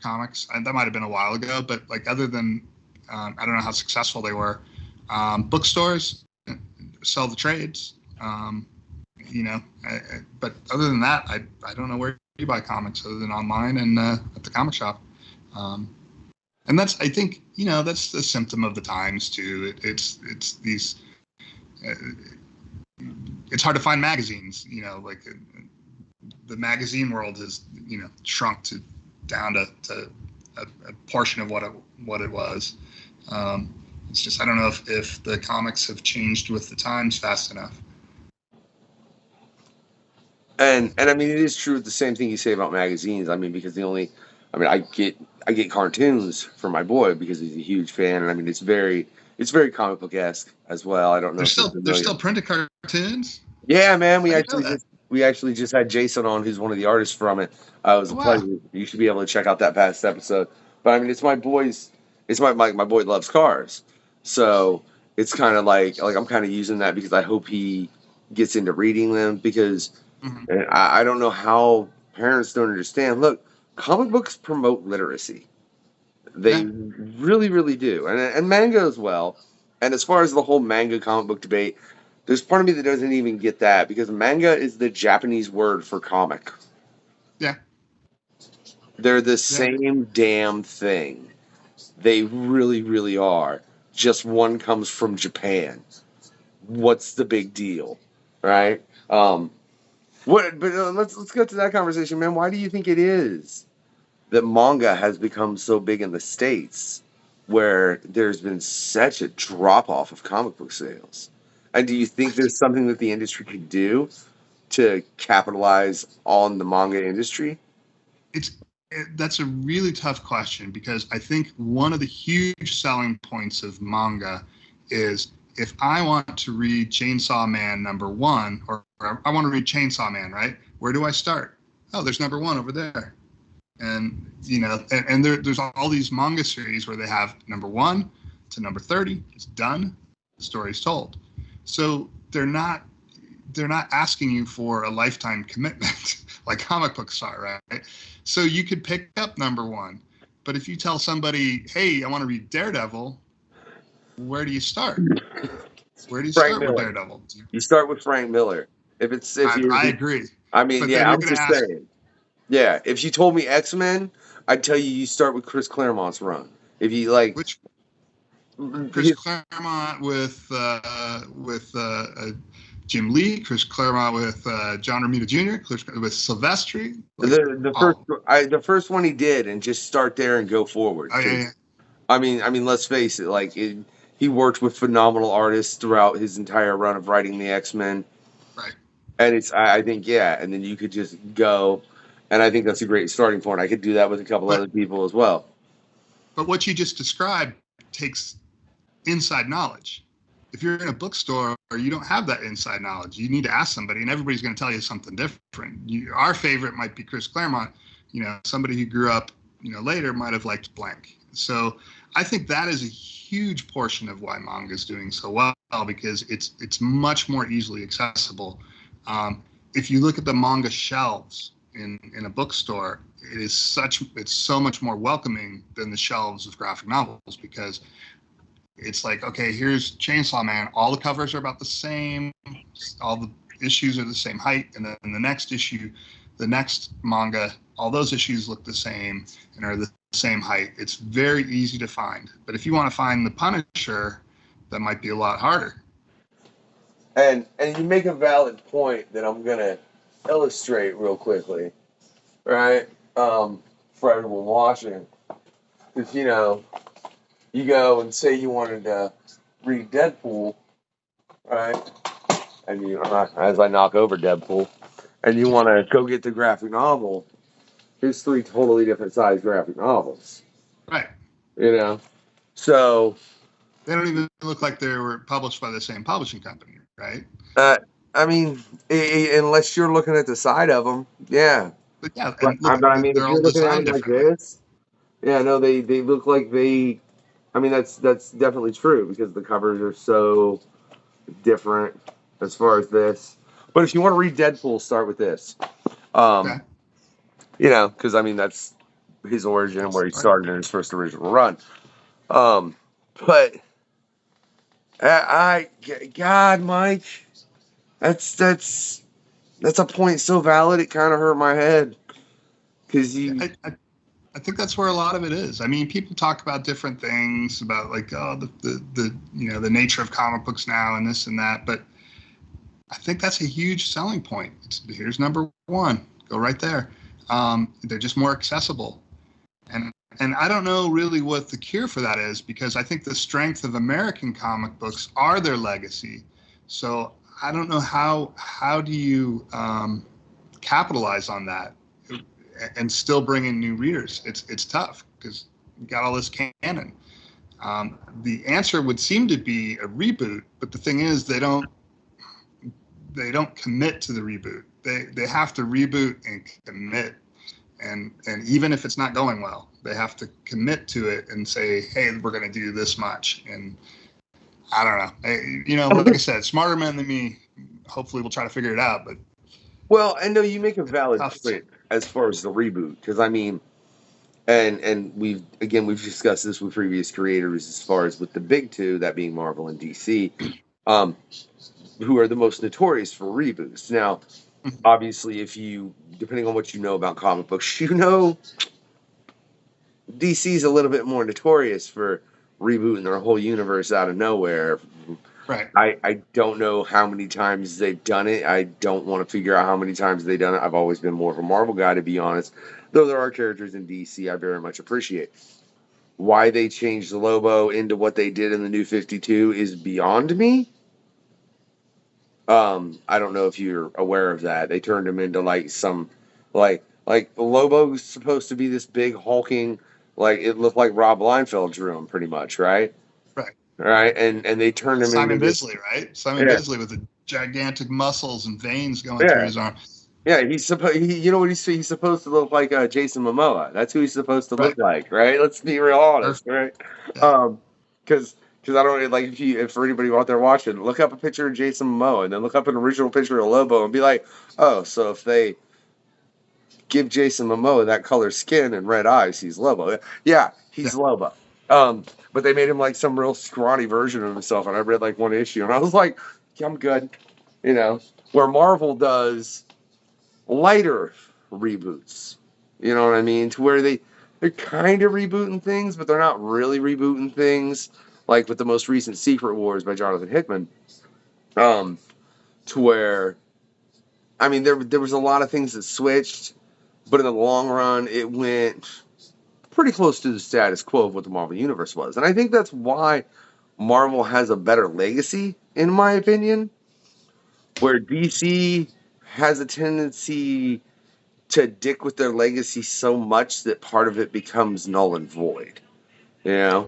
comics, and that might have been a while ago. But like other than, I don't know how successful they were. Bookstores sell the trades, but other than that, I don't know where you buy comics other than online and at the comic shop. And that's, I think, that's a symptom of the times too. It's these, it's hard to find magazines, like the magazine world has, shrunk down to a portion of what it was. It's just, I don't know if the comics have changed with the times fast enough. And I mean, it is true the same thing you say about magazines. I mean, because I get cartoons from my boy because he's a huge fan, and I mean, it's very comic book-esque as well. I don't know. There's still printed cartoons. Yeah, man. We actually just had Jason on, who's one of the artists from it. It was a pleasure. You should be able to check out that past episode. But I mean, it's my boy's. It's my boy loves cars, so it's kind of like I'm kind of using that because I hope he gets into reading them because I don't know how parents don't understand. Look, comic books promote literacy. They really, really do, and manga as well. And as far as the whole manga comic book debate, there's part of me that doesn't even get that because manga is the Japanese word for comic. Yeah. They're the same damn thing. They really, really are. Just one comes from Japan. What's the big deal, right? But let's get to that conversation, man. Why do you think it is that manga has become so big in the States, where there's been such a drop off of comic book sales? And do you think there's something that the industry could do to capitalize on the manga industry? That's a really tough question because I think one of the huge selling points of manga is if I want to read Chainsaw Man #1, or I want to read Chainsaw Man, right? Where do I start? Oh, there's #1 over there. And, there's all these manga series where they have #1 to #30. It's done. The story's told. So they're not asking you for a lifetime commitment like comic books are, right? So you could pick up #1, but if you tell somebody, "Hey, I want to read Daredevil," where do you start? Where do you start with Daredevil? You start with Frank Miller. I agree. I mean, but I was just saying. Yeah, if you told me X-Men, I'd tell you start with Chris Claremont's run. If you like, Chris Claremont with Jim Lee, Chris Claremont with John Romita Jr., with Silvestri. The first one he did, and just start there and go forward. Yeah. I mean, let's face it. He worked with phenomenal artists throughout his entire run of writing the X-Men. Right. And I think, and then you could just go, and I think that's a great starting point. I could do that with a couple other people as well. But what you just described takes inside knowledge. If you're in a bookstore, you don't have that inside knowledge. You need to ask somebody, and everybody's going to tell you something different. Our favorite might be Chris Claremont. Somebody who grew up, later might have liked blank. So I think that is a huge portion of why manga is doing so well, because it's much more easily accessible. if you look at the manga shelves in a bookstore, it's so much more welcoming than the shelves of graphic novels, because it's like, okay, here's Chainsaw Man. All the covers are about the same. All the issues are the same height. And then the next issue, the next manga, all those issues look the same and are the same height. It's very easy to find. But if you want to find the Punisher, that might be a lot harder. And you make a valid point that I'm going to illustrate real quickly, right? For everyone watching. Because, you go and say you wanted to read Deadpool, right? And you, as I knock over Deadpool, and you want to go get the graphic novel, here's 3 totally different size graphic novels. Right. So they don't even look like they were published by the same publishing company, right? I mean, unless you're looking at the side of them, yeah. But yeah, but I mean, if you're looking at it like this, yeah, no, they look like they. I mean, that's definitely true, because the covers are so different as far as this. But if you want to read Deadpool, start with this. Okay. Because I mean, that's his origin, where he started in his first original run. But God, Mike, that's a point so valid it kind of hurt my head, because I think that's where a lot of it is. I mean, people talk about different things about, like, the the nature of comic books now and this and that, but I think that's a huge selling point. Here's number 1. Go right there. They're just more accessible. And I don't know really what the cure for that is, because I think the strength of American comic books are their legacy. So I don't know how do you capitalize on that and still bring in new readers. It's tough, because you got all this canon. The answer would seem to be a reboot, but the thing is, they don't commit to the reboot. They have to reboot and commit, and even if it's not going well, they have to commit to it and say, hey, we're going to do this much. And I don't know. Like I said, smarter men than me hopefully will try to figure it out. But well, I know you make a valid point as far as the reboot, because I mean, and we've discussed this with previous creators as far as with the big 2, that being Marvel and DC, who are the most notorious for reboots. Now, obviously, depending on what you know about comic books, DC's a little bit more notorious for rebooting their whole universe out of nowhere. Right. I don't know how many times they've done it. I don't want to figure out how many times they've done it. I've always been more of a Marvel guy, to be honest. Though there are characters in DC I very much appreciate. Why they changed Lobo into what they did in the New 52 is beyond me. I don't know if you're aware of that. They turned him into like Lobo's supposed to be this big hulking, like, it looked like Rob Liefeld drew him pretty much, right? Right, and they turned him Simon into Bisley, right? Simon Bisley with the gigantic muscles and veins going through his arm. Yeah, he's supposed. He's supposed to look like Jason Momoa. That's who he's supposed to look like, right? Let's be real honest, right? Because I don't like, if for anybody out there watching, look up a picture of Jason Momoa and then look up an original picture of Lobo and be like, oh, so if they give Jason Momoa that color skin and red eyes, he's Lobo. Yeah, he's Lobo. But they made him like some real scrawny version of himself, and I read like one issue, and I was like, yeah, I'm good. Where Marvel does lighter reboots, you know what I mean? To where they're kind of rebooting things, but they're not really rebooting things, like with the most recent Secret Wars by Jonathan Hickman. To where, I mean, there was a lot of things that switched, but in the long run, it went pretty close to the status quo of what the Marvel Universe was. And I think that's why Marvel has a better legacy, in my opinion, where DC has a tendency to dick with their legacy so much that part of it becomes null and void. Mm-hmm.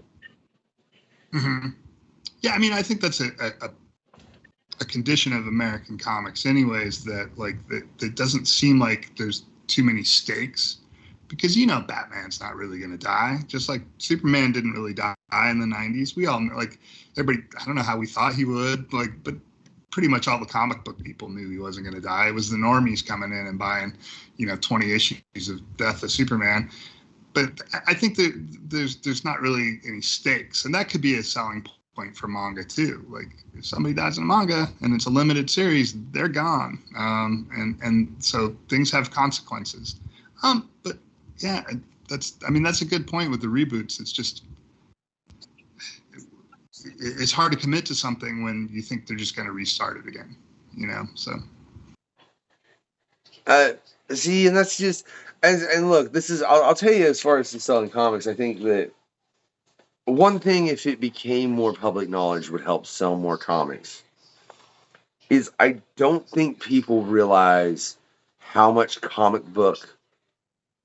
Yeah, I mean, I think that's a condition of American comics anyways, that it doesn't seem like there's too many stakes, because Batman's not really going to die, just like Superman didn't really die in the 90s. We all know, like, everybody, I don't know how we thought he would, but pretty much all the comic book people knew he wasn't going to die. It was the normies coming in and buying, 20 issues of Death of Superman. But I think that there's not really any stakes, and that could be a selling point for manga too. Like if somebody dies in a manga and it's a limited series, they're gone, and so things have consequences. But yeah, that's a good point with the reboots. It's just it's hard to commit to something when you think they're just going to restart it again, so. See, and that's just, and look, this is, I'll tell you, as far as the selling comics, I think that one thing, if it became more public knowledge, would help sell more comics, is I don't think people realize how much comic book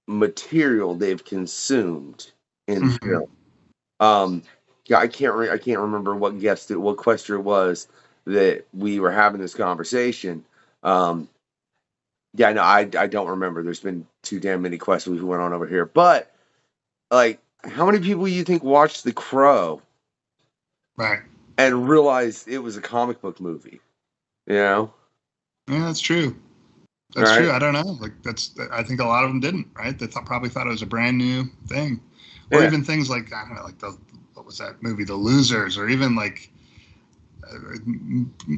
material they've consumed in film. Yeah, I can't remember what question it was that we were having this conversation. Yeah, no, I don't remember. There's been too damn many questions we went on over here. But like, how many people you think watched The Crow, right, and realized it was a comic book movie? Yeah, that's true. That's right? True. I don't know. Like I think a lot of them didn't. Right? They probably thought it was a brand new thing, or even things like, I don't know, like what was that movie, The Losers, or even like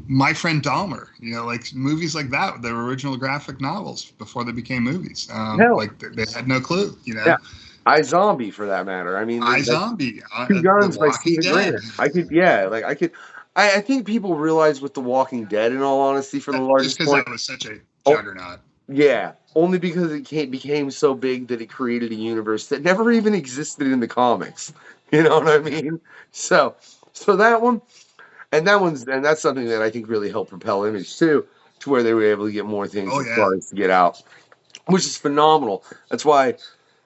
My Friend Dahmer. Like movies like that. They were original graphic novels before they became movies. Like they had no clue. Yeah. iZombie, for that matter. I mean, iZombie, Two Guns by Walking Stephen Grant. I think people realize with The Walking Dead, in all honesty, for the largest just because that was such a juggernaut. Yeah, only because it became so big that it created a universe that never even existed in the comics. You know what I mean? So that one, and that's something that I think really helped propel Image too, to where they were able to get more things to get out, which is phenomenal. That's why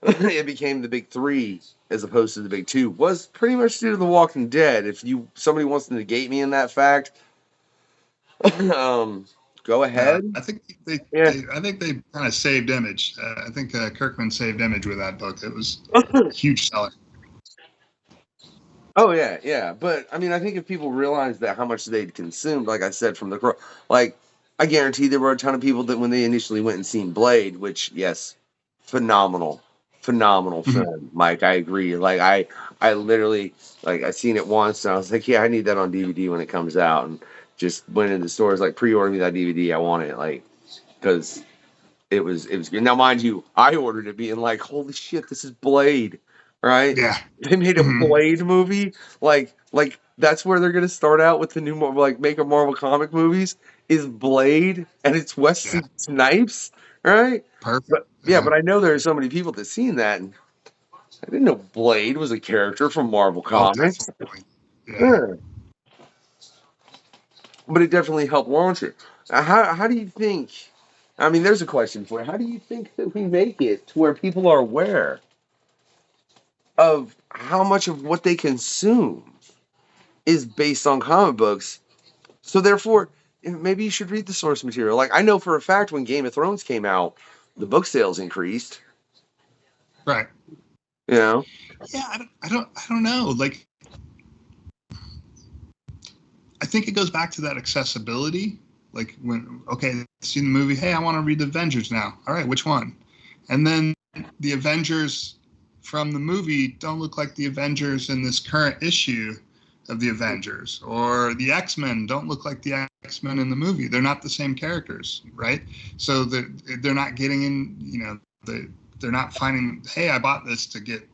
it became the big three as opposed to the big two, was pretty much due to The Walking Dead. If somebody wants to negate me in that fact, go ahead. I think they kind of saved Image. I think Kirkman saved Image with that book. It was a huge seller. Oh yeah. But I mean, I think if people realized that how much they'd consumed, like I said, from The Crow, like I guarantee there were a ton of people that when they initially went and seen Blade, which yes, phenomenal film, Mike. I agree. Like I literally, like, I seen it once and I was like, yeah, I need that on DVD when it comes out, and just went into the stores, like, pre-order me that DVD. I want it, like, because it was good. Now, mind you, I ordered it being like, holy shit, this is Blade, right? Yeah, they made a Blade movie. Like that's where they're gonna start out with the new, like, make a Marvel comic movies, is Blade, and it's Wesley Snipes, right? Perfect. But I know there are so many people that seen that, and I didn't know Blade was a character from Marvel Comics. But it definitely helped launch it. How do you think? I mean, there's a question for you. How do you think that we make it to where people are aware of how much of what they consume is based on comic books? So therefore, maybe you should read the source material. Like, I know for a fact when Game of Thrones came out, the book sales increased. Right. Yeah, I don't know. Like, I think it goes back to that accessibility. Like, see the movie, hey, I want to read the Avengers now. All right, which one? And then the Avengers from the movie don't look like the Avengers in this current issue of the Avengers, or the X-Men don't look like the X-Men in the movie. They're not the same characters, right? So they're not getting in, they're not finding, hey, I bought this to get,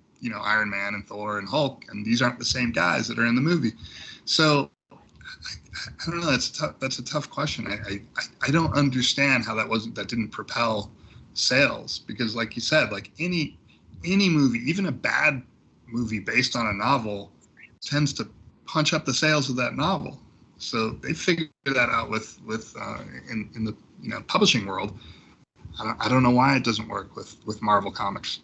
Iron Man and Thor and Hulk, and these aren't the same guys that are in the movie. So I don't know. That's a tough question. I don't understand how that didn't propel sales, because, like you said, like any movie, even a bad movie based on a novel, tends to punch up the sales of that novel. So they figured that out with in the publishing world. I don't know why it doesn't work with Marvel Comics.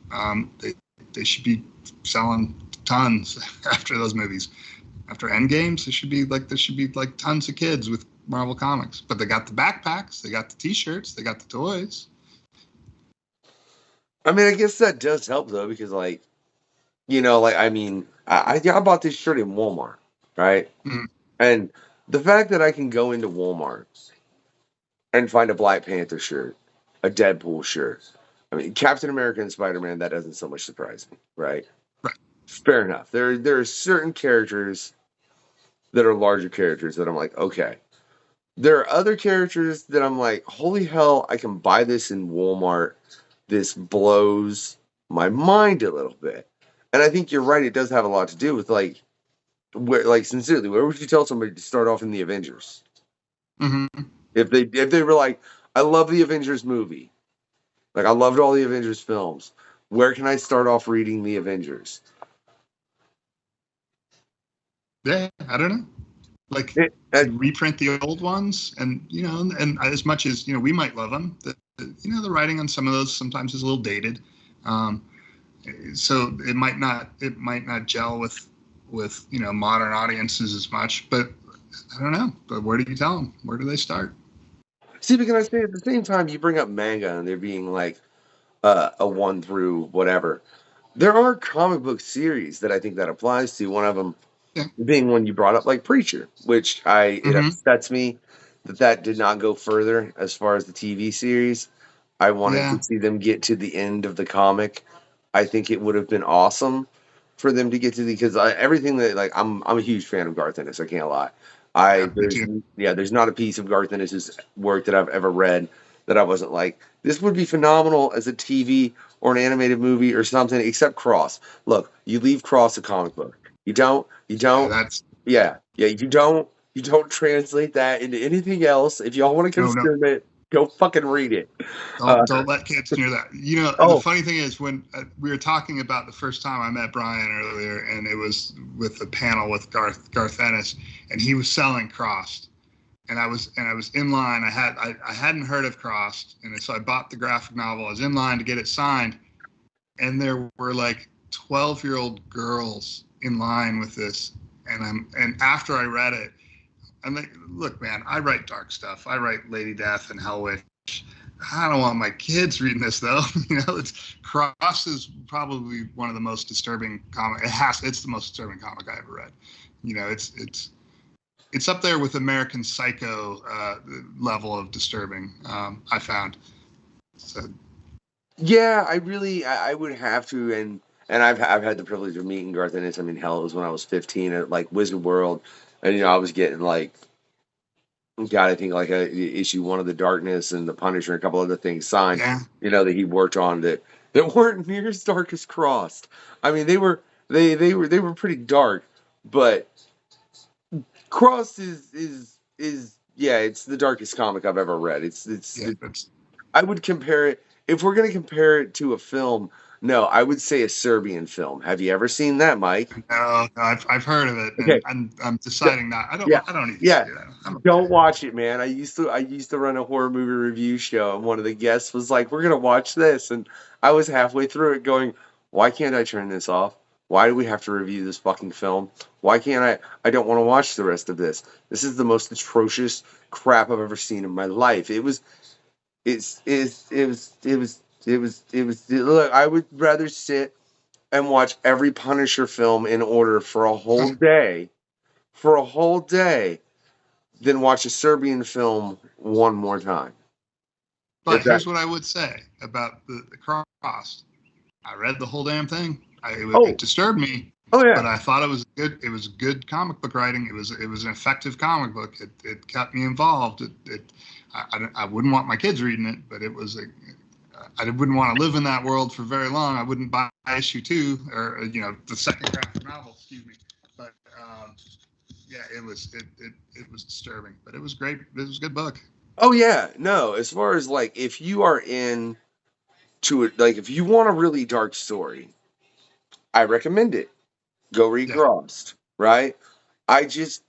They should be selling tons after those movies. After Endgames, there should be like tons of kids with Marvel Comics. But they got the backpacks, they got the T-shirts, they got the toys. I mean, I guess that does help though, because I bought this shirt in Walmart, right? Mm-hmm. And The fact that I can go into Walmart and find a Black Panther shirt, a Deadpool shirt. I mean, Captain America and Spider-Man, that doesn't so much surprise me, right? Right. Fair enough. There are certain characters that are larger characters that I'm like, okay. There are other characters that I'm like, holy hell, I can buy this in Walmart. This blows my mind a little bit. And I think you're right, it does have a lot to do with like sincerely, where would you tell somebody to start off in the Avengers? Mm-hmm. If they were like, I love the Avengers movie. Like I loved all the Avengers films. Where can I start off reading the Avengers? Yeah, I don't know. Like reprint the old ones, and and as much as we might love them, the writing on some of those sometimes is a little dated, so it might not gel with modern audiences as much. But I don't know. But where do you tell them? Where do they start? See, but can I say at the same time you bring up manga and there being like a 1 through whatever. There are comic book series that I think that applies to. One of them being one you brought up, like Preacher, which it upsets me that did not go further as far as the TV series. I wanted to see them get to the end of the comic. I think it would have been awesome for them to get to because everything that like I'm a huge fan of Garth Ennis. I can't lie. There's not a piece of Garth Ennis's work that I've ever read that I wasn't like, this would be phenomenal as a TV or an animated movie or something, except Cross. Look, you leave Cross a comic book. You don't. You don't translate that into anything else. If y'all want to consume it, go fucking read it. Don't let kids hear that. The funny thing is when we were talking about the first time I met Brian earlier, and it was with the panel with Garth Ennis, and he was selling Crossed. And I was in line. I hadn't heard of Crossed, and so I bought the graphic novel. I was in line to get it signed, and there were like 12-year-old girls in line with this. And after I read it, I'm like, look, man, I write dark stuff. I write Lady Death and Hell Witch. I don't want my kids reading this though. Cross is probably one of the most disturbing comic. It's the most disturbing comic I ever read. It's up there with American Psycho level of disturbing. I found. So. Yeah, I would have to, and I've had the privilege of meeting Garth Ennis. I mean, hell, it was when I was 15 at like Wizard World, and I was getting like, I think like a issue 1 of The Darkness and The Punisher and a couple other things signed. Yeah. That he worked on that weren't near as dark as Crossed. I mean, they were pretty dark, but Crossed is it's the darkest comic I've ever read. I would compare it, if we're going to compare it to a film, no, I would say a Serbian film. Have you ever seen that, Mike? No, I've heard of it. Okay. And I'm deciding not. I don't need to see that. Don't watch it, man. I used to run a horror movie review show, and one of the guests was like, we're going to watch this. And I was halfway through it going, why can't I turn this off? Why do we have to review this fucking film? Why can't I don't want to watch the rest of this. This is the most atrocious crap I've ever seen in my life. Look, I would rather sit and watch every Punisher film in order for a whole day than watch a Serbian film one more time. But here's what I would say about the Crossed. I read the whole damn thing. It disturbed me. Oh yeah. But I thought it was good comic book writing. It was an effective comic book. It kept me involved. I wouldn't want my kids reading it, but it was I wouldn't want to live in that world for very long. I wouldn't buy issue 2 or the second graphic novel. Excuse me. But it was disturbing, but it was great. It was a good book. Oh yeah, no. As far as like, if you are in to it, like if you want a really dark story, I recommend it. Go read Crossed, right? I just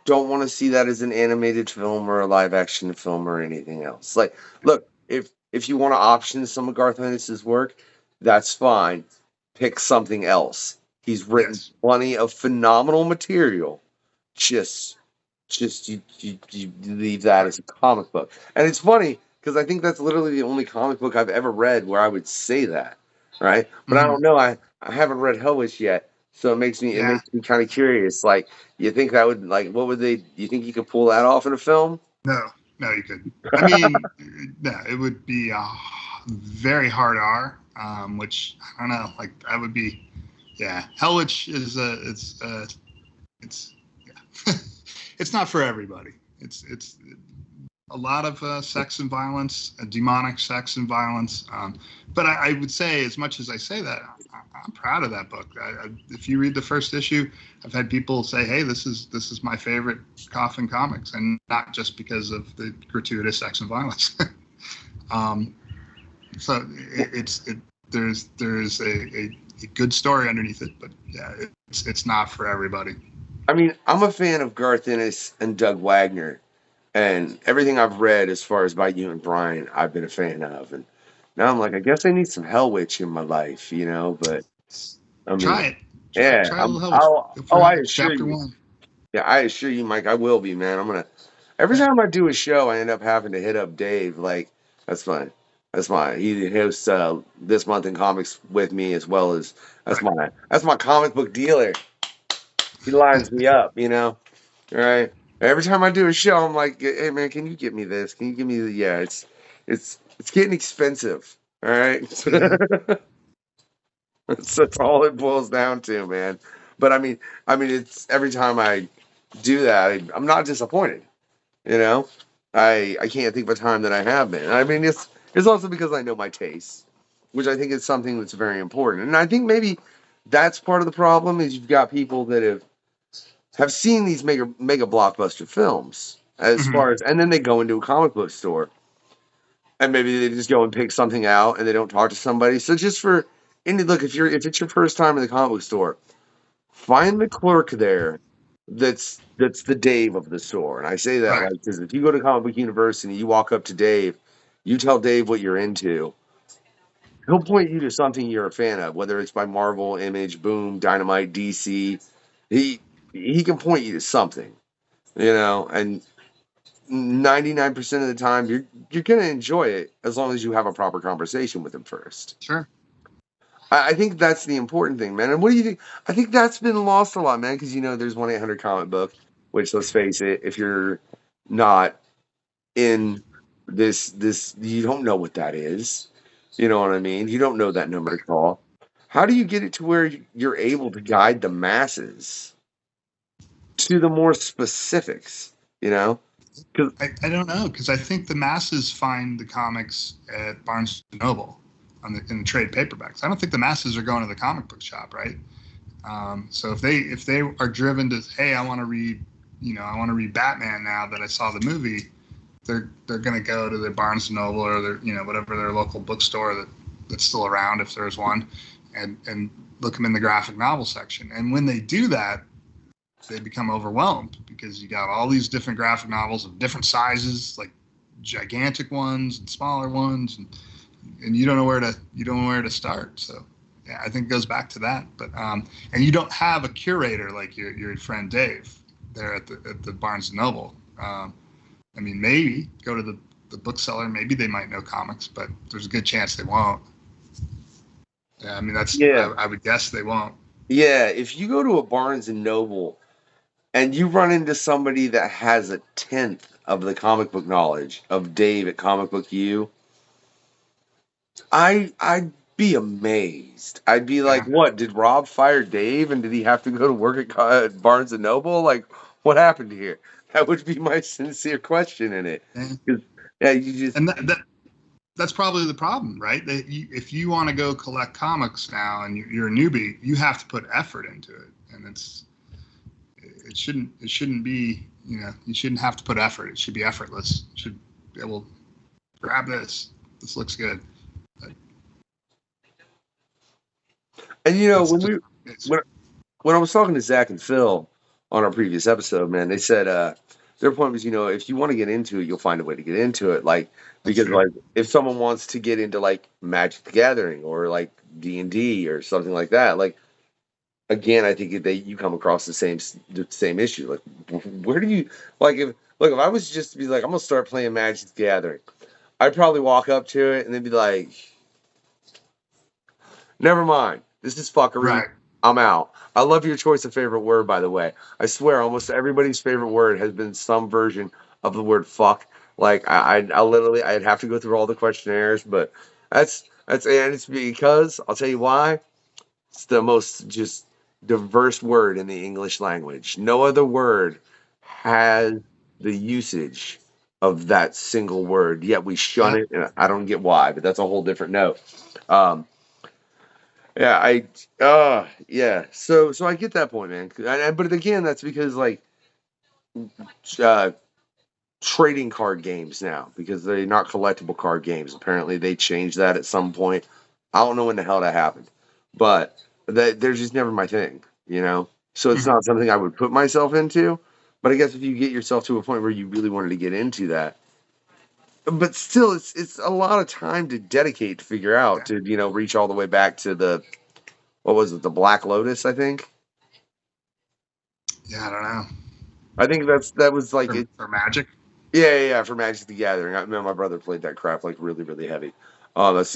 don't want to see that as an animated film or a live action film or anything else. Like, look, if you want to option some of Garth Ennis' work, that's fine. Pick something else. He's written plenty of phenomenal material. Just you leave that as a comic book. And it's funny because I think that's literally the only comic book I've ever read where I would say that, right? But I don't know. I haven't read Hell Witch yet. So it makes me Yeah. kind of curious. Like, you think that would like what would they? You think you could pull that off in a film? No, no, you couldn't. I mean, no, it would be a very hard R, which I don't know. Like that would be, yeah. Hell Witch is it's yeah. It's not for everybody. It's a lot of sex and violence, demonic sex and violence. But I would say, as much as I say that, I'm proud of that book. If you read the first issue, I've had people say, "Hey, this is my favorite Coffin comics," and not just because of the gratuitous sex and violence. So there's a good story underneath it, but yeah, it's not for everybody. I mean, I'm a fan of Garth Ennis and Doug Wagner, and everything I've read as far as by you and Brian, I've been a fan of. And now I'm like, I guess I need some Hell Witch in my life, you know. But I mean, Try it. yeah, Try a little Hell Witch. Go for I assure chapter you, 1. yeah, I assure you, Mike, I will be, man. I'm gonna. Every time I do a show, I end up having to hit up Dave. Like, that's fine. That's fine. He hosts this month in comics with me, as well as that's my comic book dealer. He lines me up, you know. Right. Every time I do a show, I'm like, hey man, can you get me this? Can you give me the? Yeah, it's getting expensive. All right. Yeah. That's all it boils down to, man. But I mean, it's every time I do that, I'm not disappointed. You know, I can't think of a time that I have been. I mean, it's also because I know my tastes, which I think is something that's very important. And I think maybe that's part of the problem is you've got people that have seen these mega blockbuster films as Mhm. far as, and then they go into a comic book store and maybe they just go and pick something out and they don't talk to somebody. So just for any look, if it's your first time in the comic book store, find the clerk there that's the Dave of the store. And I say that Right. like because if you go to Comic Book University, you walk up to Dave, you tell Dave what you're into. He'll point you to something you're a fan of, whether it's by Marvel, Image, Boom, Dynamite, DC. He he can point you to something, you know, and 99% of the time you're gonna enjoy it as long as you have a proper conversation with him first. Sure. I think that's the important thing, man. And what do you think? I think that's been lost a lot, man, because there's 1-800 comic book, which let's face it, if you're not in this you don't know what that is. You know what I mean? You don't know that number to call. How do you get it to where you're able to guide the masses to the more specifics, you know? Because I don't know because I think the masses find the comics at Barnes and Noble in the trade paperbacks. I don't think the masses are going to the comic book shop, right? So if they are driven to, hey, I want to read, I want to read Batman now that I saw the movie, they're going to go to their Barnes and Noble or their whatever their local bookstore that's still around if there's one, and look them in the graphic novel section. And when they do that, they become overwhelmed because you got all these different graphic novels of different sizes, like gigantic ones and smaller ones, and you don't know where to start. So yeah, I think it goes back to that. But and you don't have a curator like your friend Dave there at the Barnes and Noble. I mean, maybe go to the bookseller. Maybe they might know comics, but there's a good chance they won't. Yeah, I mean yeah, I would guess they won't. yeah. If you go to a Barnes and Noble and you run into somebody that has a tenth of the comic book knowledge of Dave at Comic Book U, I'd be amazed. I'd be like, Yeah. "What? Did Rob fire Dave, and did he have to go to work at Barnes and Noble? Like, what happened here?" That would be my sincere question in it. Yeah. 'Cause, yeah, you just And that's probably the problem, right? If you want to go collect comics now and you're a newbie, you have to put effort into it, and it shouldn't be, you shouldn't have to put effort. It should be effortless. You should be able to grab this. This looks good. But and it's when just we when I was talking to Zach and Phil on our previous episode, man, they said their point was, if you want to get into it, you'll find a way to get into it. Like that's because true. like if someone wants to get into like Magic the Gathering or like D&D or something like that, like again, I think you come across the same issue. Like where do you like if I was just to be like I'm gonna start playing Magic the Gathering, I'd probably walk up to it and then be like, never mind, this is fuckery. Right. I'm out. I love your choice of favorite word, by the way. I swear, almost everybody's favorite word has been some version of the word fuck. Like I literally, I'd have to go through all the questionnaires, but and it's because I'll tell you why. It's the most just diverse word in the English language. No other word has the usage of that single word. Yet we shun Yeah, it, and I don't get why, but that's a whole different note. Um, yeah, yeah. So I get that point, man. But again, that's because like uh, trading card games now because they're not collectible card games. Apparently, they changed that at some point. I don't know when the hell that happened, but they're just never my thing, you know. So it's mhm. not something I would put myself into. But I guess if you get yourself to a point where you really wanted to get into that, but still, it's a lot of time to dedicate to figure out Yeah, to reach all the way back to the what was it, the Black Lotus, I think. yeah. I don't know I think that was like it. for Magic. Yeah, for Magic the Gathering. I remember my brother played that crap like really, really heavy. That's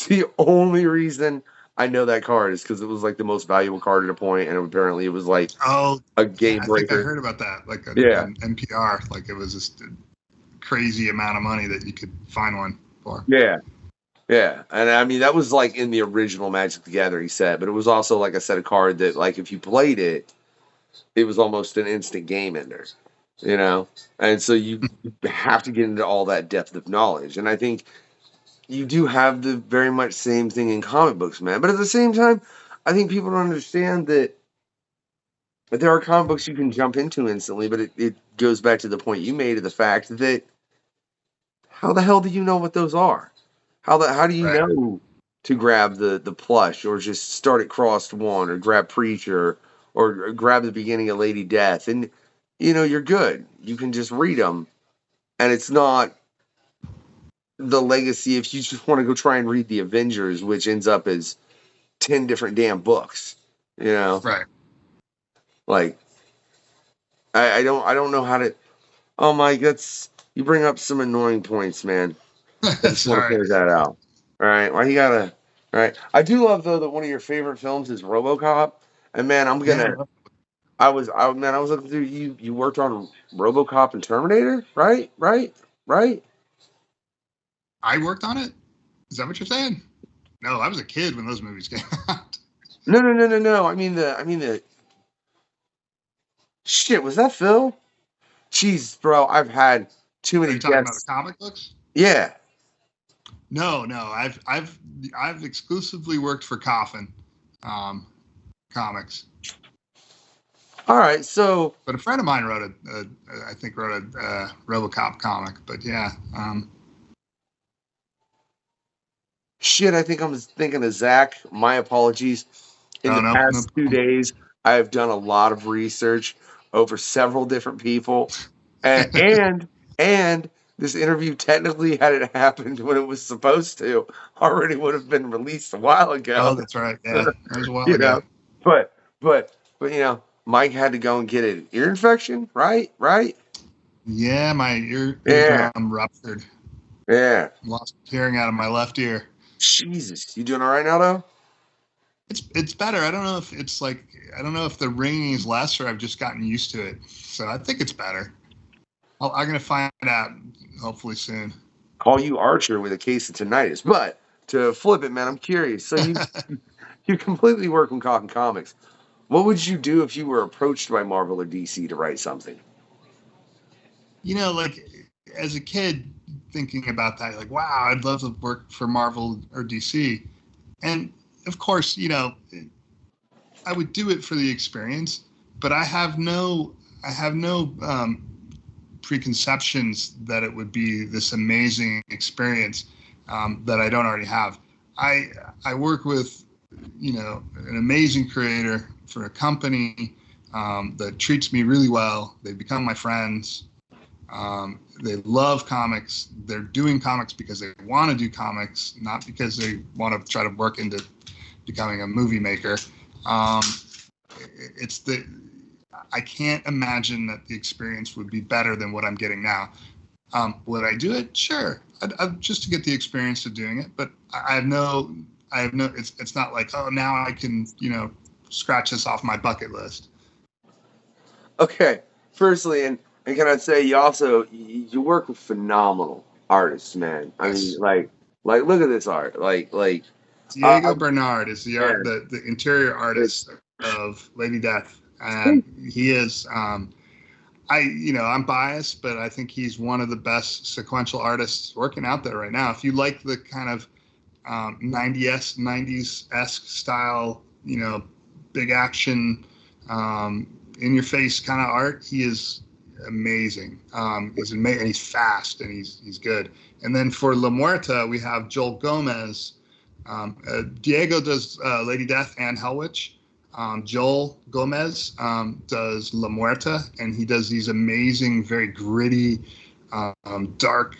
the only reason I know that card is because it was like the most valuable card at a point, and apparently it was like Oh, a yeah, game I think I breaker. heard about that. Like Yeah, an NPR, like it was just a crazy amount of money that you could find one for. yeah, yeah. And I mean that was like in the original Magic the Gathering set, but it was also like a set of card that like if you played it, it was almost an instant game ender. You know, and so you have to get into all that depth of knowledge, and I think you do have the very much same thing in comic books, man. But at the same time, I think people don't understand that there are comic books you can jump into instantly, but it goes back to the point you made of the fact that how the hell do you know what those are? How do you Right. know to grab the plush or just start at Crossed One or grab Preacher or grab the beginning of Lady Death and you're good. You can just read them and it's not the legacy if you just want to go try and read the Avengers, which ends up as 10 different damn books. You know, Right. like I don't know how to. Oh my, that's you bring up some annoying points, man. I just want to Sorry. clear that out. All right, why you gotta? All right, I do love though that one of your favorite films is RoboCop, and man, I'm Yeah. gonna. I was looking through you. You worked on RoboCop and Terminator, right? Right. I worked on it. Is that what you're saying? No, I was a kid when those movies came out. No. I mean the shit. Was that Phil? Jeez, bro, I've had too Are many you talking about the guests. comic books? Yeah. No. I've exclusively worked for Coffin comics. All right. So But a friend of mine wrote I think wrote a RoboCop comic. But yeah, shit, I think I'm thinking of Zach. My apologies. In the no, no past two problem. days, I have done a lot of research over several different people, and this interview technically, had it happened when it was supposed to, already would have been released a while ago. Oh, that's right. Yeah, that was a while you ago. know, but but Mike had to go and get an ear infection, right? Right? Yeah, my Yeah, eardrum ruptured. yeah. Lost hearing out of my left ear. Jesus, you doing all right now though? It's better. I don't know if it's like I don't know if the ringing is less or I've just gotten used to it. So I think it's better. I'm gonna find out hopefully soon. Call you Archer with a case of tinnitus. But to flip it, man, I'm curious. So you completely work on Cotton Comics. What would you do if you were approached by Marvel or DC to write something? Like as a kid thinking about that, like wow, I'd love to work for Marvel or DC. And of course, I would do it for the experience, but I have no preconceptions that it would be this amazing experience that I don't already have. I work with an amazing creator for a company that treats me really well. They become my friends. They love comics. They're doing comics because they want to do comics, not because they want to try to work into becoming a movie maker. Um, it's the I can't imagine that the experience would be better than what I'm getting now. Would I do it? Sure, I'd just to get the experience of doing it. But I have no. It's not like now I can scratch this off my bucket list. Okay, firstly, and can I say you work with phenomenal artists, man. I mean, like look at this art, Diego Bernard is yeah, the interior artist of Lady Death, and he is. I'm biased, but I think he's one of the best sequential artists working out there right now. If you like the kind of 90s-esque style, big action, in your face kind of art, he is amazing. He's amazing, and he's fast, and he's good. And then for La Muerta, we have Joel Gomez. Diego does Lady Death and Hell Witch. Joel Gomez does La Muerta, and he does these amazing, very gritty, dark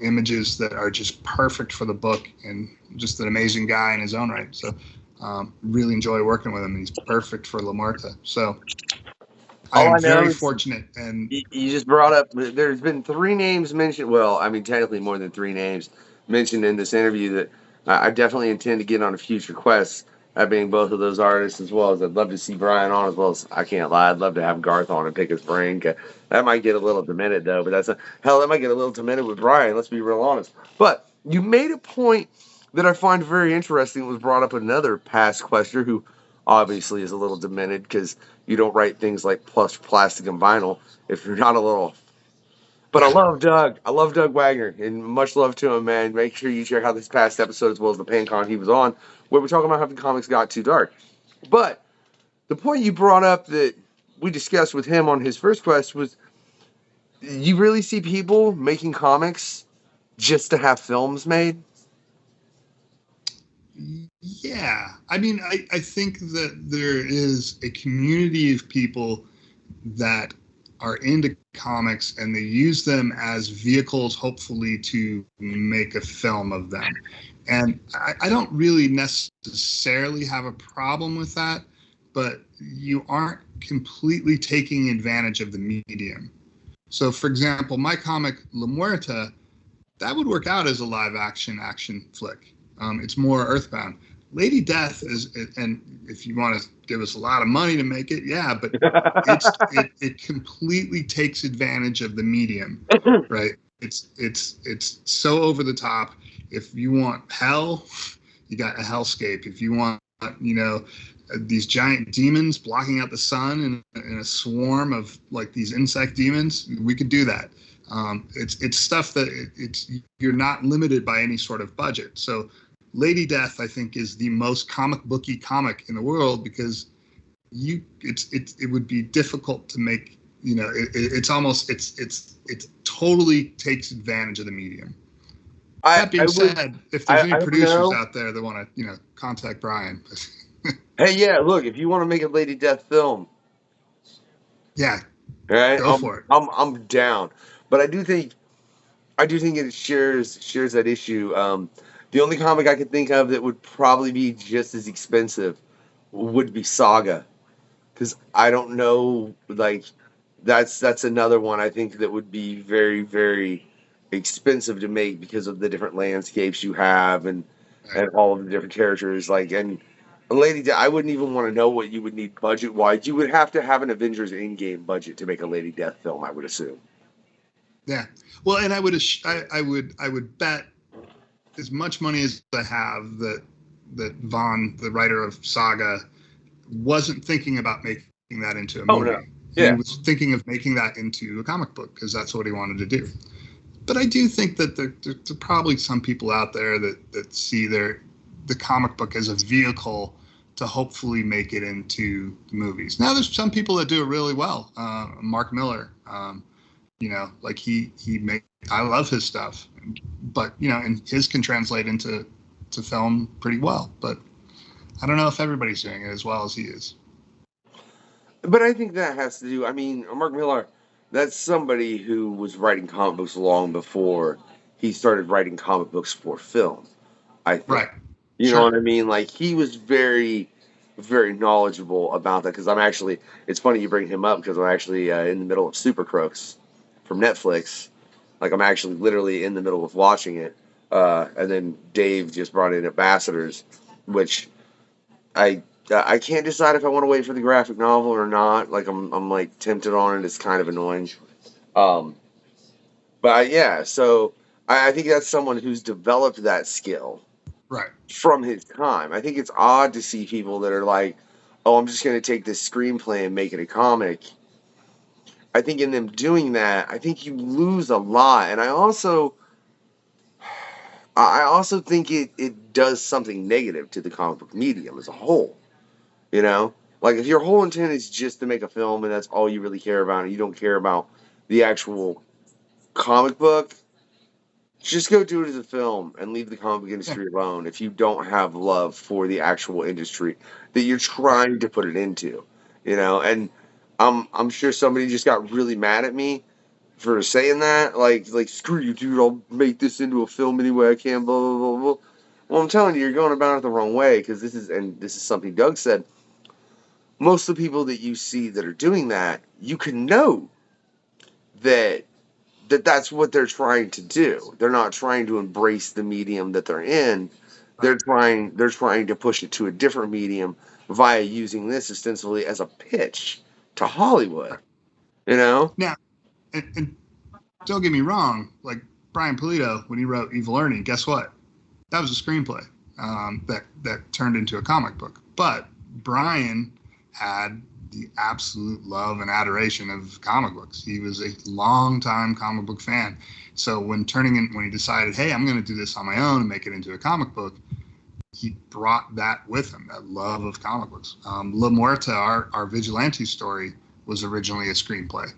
images that are just perfect for the book, and just an amazing guy in his own right. So really enjoy working with him. He's perfect for La Muerta. So I am very fortunate. And you just brought up, there's been 3 names mentioned. Well, I mean, technically more than 3 names mentioned in this interview that I definitely intend to get on a future quest. That being both of those artists, as well as I'd love to see Brian on, as well as, I can't lie, I'd love to have Garth on and pick his brain. That might get a little demented, though, but that might get a little demented with Brian, let's be real honest. But you made a point that I find very interesting. Was brought up another past quester who obviously is a little demented because you don't write things like plus plastic and vinyl if you're not a little. But I love Doug. I love Doug Wagner, and much love to him, man. Make sure you check out this past episode as well as the PanCon he was on, where we're talking about how the comics got too dark. But the point you brought up that we discussed with him on his first quest was, you really see people making comics just to have films made? Yeah. I mean, I think that there is a community of people that are into comics, and they use them as vehicles, hopefully, to make a film of them. And I don't really necessarily have a problem with that, but you aren't completely taking advantage of the medium. So, for example, my comic La Muerta, that would work out as a live action flick. It's more earthbound. Lady Death is, and if you want to give us a lot of money to make it, yeah, but it completely takes advantage of the medium, right? It's so over the top. If you want hell, you got a hellscape. If you want, these giant demons blocking out the sun in a swarm of like these insect demons, we could do that. It's stuff that you're not limited by any sort of budget. So Lady Death, I think, is the most comic booky comic in the world, because it would be difficult to make. It totally takes advantage of the medium. That being said, if there's any producers out there that want to, contact Brian. Hey, yeah, look, if you want to make a Lady Death film, yeah, right, go for it. I'm down. But I do think it shares that issue. The only comic I could think of that would probably be just as expensive would be Saga, because I don't know, like, that's another one I think that would be very, very expensive to make because of the different landscapes you have and all of the different characters. Like, and Lady Death, I wouldn't even want to know what you would need budget wise. You would have to have an Avengers Endgame budget to make a Lady Death film, I would assume. Yeah, well, and I would bet as much money as I have that Vaughn, the writer of Saga, wasn't thinking about making that into a movie. Oh, no. Yeah. He was thinking of making that into a comic book because that's what he wanted to do. But I do think that there are probably some people out there that see the comic book as a vehicle to hopefully make it into the movies. Now, there's some people that do it really well. Mark Miller, like I love his stuff, but and his can translate into film pretty well. But I don't know if everybody's doing it as well as he is. But I think that has to do. I mean, Mark Miller, that's somebody who was writing comic books long before he started writing comic books for film, I think. Right. You know what I mean? Like, he was very, very knowledgeable about that, because it's funny you bring him up, because I'm actually in the middle of Super Crooks from Netflix. Like, I'm actually literally in the middle of watching it. And then Dave just brought in Ambassadors, which I I can't decide if I want to wait for the graphic novel or not. Like I'm like tempted on it. It's kind of annoying. Um, yeah. So I think that's someone who's developed that skill Right. from his time. I think it's odd to see people that are like, "Oh, I'm just going to take this screenplay and make it a comic." I think in them doing that, I think you lose a lot. And I also think it does something negative to the comic book medium as a whole. You know, like if your whole intent is just to make a film and that's all you really care about, and you don't care about the actual comic book, just go do it as a film and leave the comic book Yeah. industry alone if you don't have love for the actual industry that you're trying to put it into. And I'm sure somebody just got really mad at me for saying that. Like screw you, dude, I'll make this into a film any way I can, blah blah blah blah. Well, I'm telling you, you're going about it the wrong way, because this is something Doug said. Most of the people that you see that are doing that, you can know that that's what they're trying to do. They're not trying to embrace the medium that they're in. Right. They're trying to push it to a different medium via using this ostensibly as a pitch to Hollywood. Right. You know? Now, and don't get me wrong, like Brian Pulido, when he wrote Evil Ernie, guess what? That was a screenplay that turned into a comic book. But Brian had the absolute love and adoration of comic books. He was a long-time comic book fan. So when he decided, hey, I'm going to do this on my own and make it into a comic book, he brought that with him, that love of comic books. La Muerta, our vigilante story, was originally a screenplay.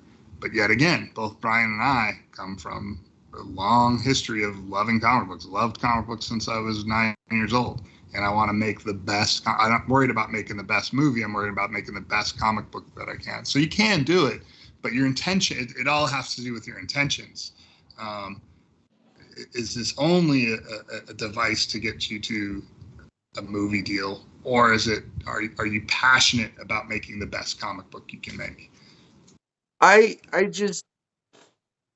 But yet again, both Brian and I come from a long history of loving comic books. Loved comic books since I was 9 years old. And I want to make the best. I'm not worried about making the best movie. I'm worried about making the best comic book that I can. So you can do it, but your intention, it all has to do with your intentions. Is this only a device to get you to a movie deal, or are you passionate about making the best comic book you can make? I just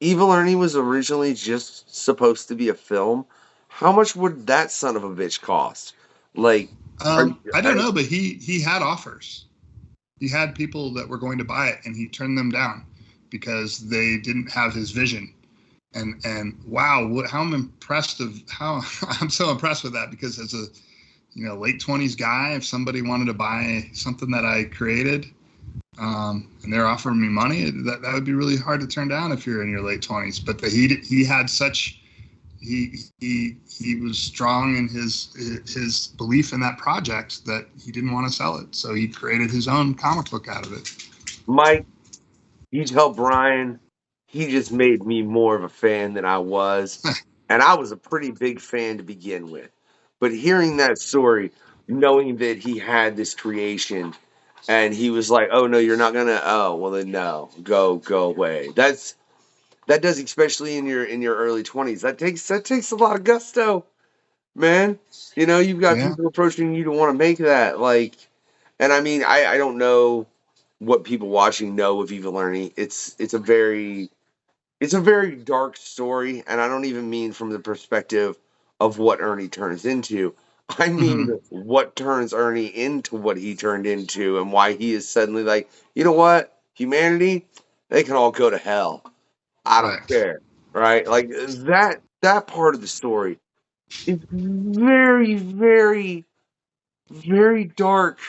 Evil Ernie was originally just supposed to be a film. How much would that son of a bitch cost? Like, are you, I don't know, but he had offers. He had people that were going to buy it, and he turned them down because they didn't have his vision. And wow, how I'm impressed of how I'm so impressed with that, because as a late 20s guy, if somebody wanted to buy something that I created, and they're offering me money, that would be really hard to turn down if you're in your late 20s. But he had such he was strong in his belief in that project that he didn't want to sell it, so he created his own comic book out of it. Mike? You tell Brian, he just made me more of a fan than I was, and I was a pretty big fan to begin with. But hearing that story, knowing that he had this creation, and he was like, "Oh no, you're not gonna." Oh well, then no, go away. That does, especially in your early 20s. That takes a lot of gusto, man. You've got Yeah. people approaching you to want to make that, like, and I mean, I don't know what people watching know of Evil Ernie. It's a very dark story, and I don't even mean from the perspective of what Ernie turns into. I mean Mm-hmm. what turns Ernie into what he turned into, and why he is suddenly like, you know what? Humanity, they can all go to hell. I don't Right. care. Right? Like that part of the story is very, very, very dark,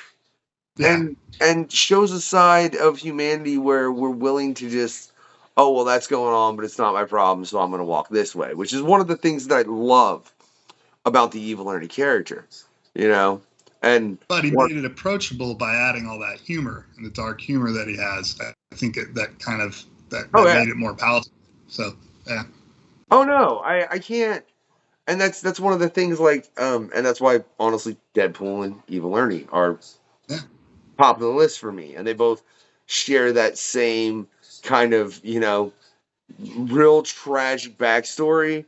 Yeah. and shows a side of humanity where we're willing to just, oh well, that's going on, but it's not my problem, so I'm going to walk this way, which is one of the things that I love about the Evil Ernie character. you know and But he what made it approachable by adding all that humor and the dark humor that he has. I think that kind of oh that yeah, made it more palatable. So yeah. oh no, I can't. And that's one of the things, like, and that's why honestly Deadpool and Evil Ernie are Yeah. top of the list for me, and they both share that same kind of real tragic backstory.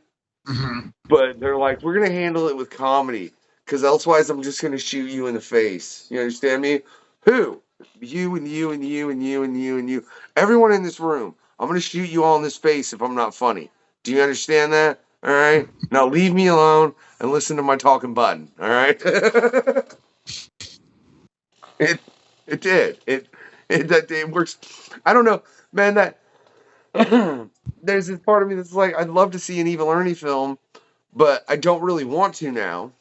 Mm-hmm. But they're like, we're gonna handle it with comedy, because elsewise I'm just gonna shoot you in the face. You understand me? Who? You and you and you and you and you and you. Everyone in this room. I'm gonna shoot you all in this face if I'm not funny. Do you understand that? All right. Now leave me alone and listen to my talking button. All right. It it did. It works. I don't know, man. That there's this part of me that's like, I'd love to see an Evil Ernie film, but I don't really want to now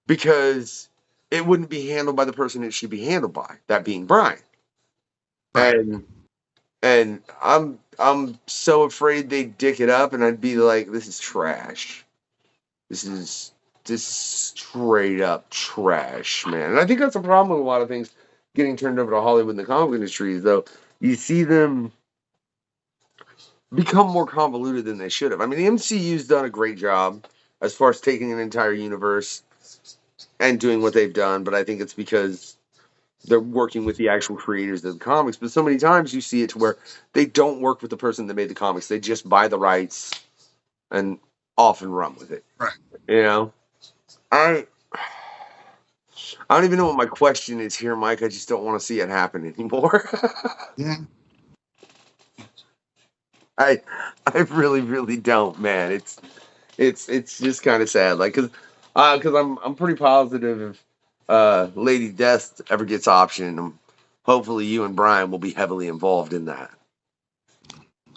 because it wouldn't be handled by the person it should be handled by, that being Brian. Right. And I'm so afraid they'd dick it up, and I'd be like, this is trash. This is straight up trash, man. And I think that's a problem with a lot of things getting turned over to Hollywood and the comic industry, though. You see them become more convoluted than they should have. I mean, the MCU's done a great job as far as taking an entire universe and doing what they've done, but I think it's because they're working with the actual creators of the comics. But so many times you see it to where they don't work with the person that made the comics. They just buy the rights and often run with it. Right. You know? I don't even know what my question is here, Mike. I just don't want to see it happen anymore. Yeah. I really, really don't, man. It's just kind of sad, like, cause I'm pretty positive if Lady Death ever gets optioned, hopefully you and Brian will be heavily involved in that.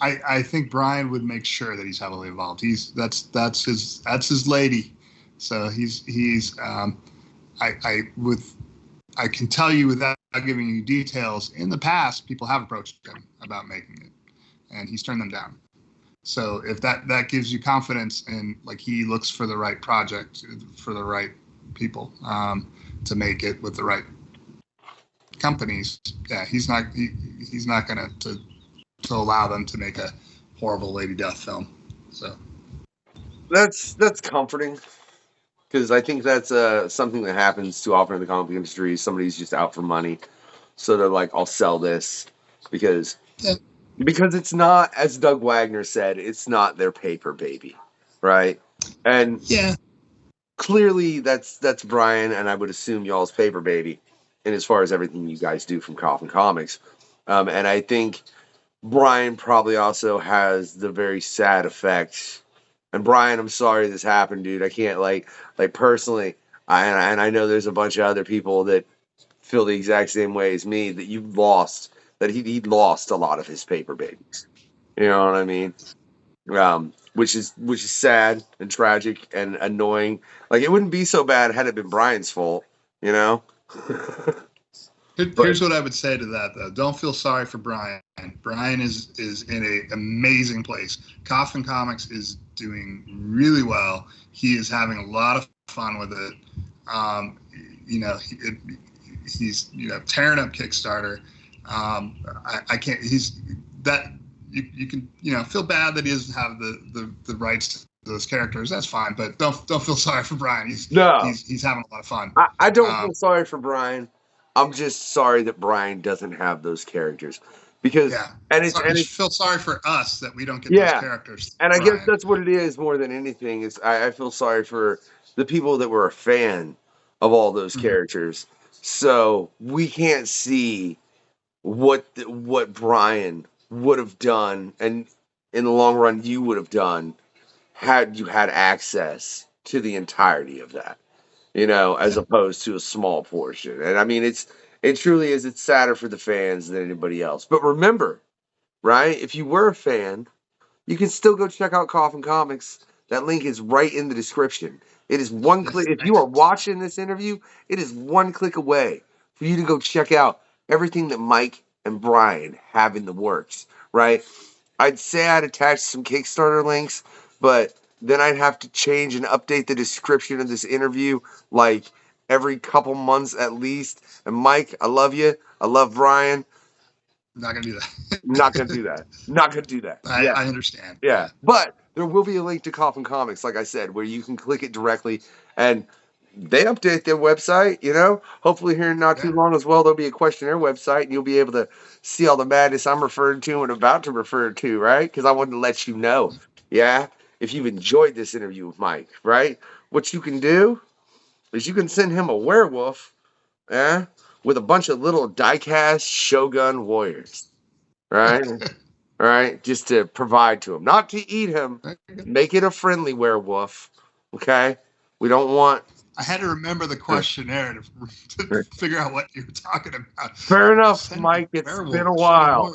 I think Brian would make sure that he's heavily involved. That's his lady. So I can tell you without giving you details. In the past, people have approached him about making it, and he's turned them down. So if that gives you confidence, and like he looks for the right project for the right people to make it with the right companies, yeah, he's not going to allow them to make a horrible Lady Death film. So that's comforting, because I think that's something that happens too often in the comic industry. Somebody's just out for money, so they're like, I'll sell this because it's not, as Doug Wagner said, it's not their paper baby, right? And yeah, clearly that's Brian, and I would assume y'all's paper baby, and as far as everything you guys do from Coffin Comics, and I think Brian probably also has the very sad effect. And Brian, I'm sorry this happened, dude. I can't like personally. I know there's a bunch of other people that feel the exact same way as me, that you've lost, that he lost a lot of his paper babies. You know what I mean? Which is sad and tragic and annoying. Like, it wouldn't be so bad had it been Brian's fault, you know? Here's what I would say to that, though. Don't feel sorry for Brian. Brian is in an amazing place. Coffin Comics is doing really well. He is having a lot of fun with it. He's tearing up Kickstarter. I can't. He's that. You can feel bad that he doesn't have the rights to those characters. That's fine, but don't feel sorry for Brian. He's having a lot of fun. I don't feel sorry for Brian. I'm just sorry that Brian doesn't have those characters, because I feel sorry for us that we don't get those characters. And I guess that's what it is more than anything. Is I feel sorry for the people that were a fan of all those characters, so we can't see what Brian would have done, and in the long run you would have done had you had access to the entirety of that. As opposed to a small portion. And I mean, it truly is. It's sadder for the fans than anybody else. But remember, right? If you were a fan, you can still go check out Coffin Comics. That link is right in the description. It is one click. If you are watching this interview, it is one click away for you to go check out everything that Mike and Brian have in the works, right? I'd say I'd attach some Kickstarter links, but then I'd have to change and update the description of this interview like every couple months at least. And Mike, I love you. I love Brian. Not gonna do that. Not gonna do that. I understand. Yeah. But there will be a link to Coffin Comics, like I said, where you can click it directly, and they update their website, hopefully here in not too long as well. There'll be a questionnaire website, and you'll be able to see all the madness I'm referring to and about to refer to, right? Because I wanted to let you know, if you've enjoyed this interview with Mike, right? What you can do is you can send him a werewolf, with a bunch of little die-cast Shogun warriors, right? Right? Just to provide to him. Not to eat him. Make it a friendly werewolf, okay? We don't want I had to remember the questionnaire to figure out what you were talking about. Fair enough, Mike. It's been a while.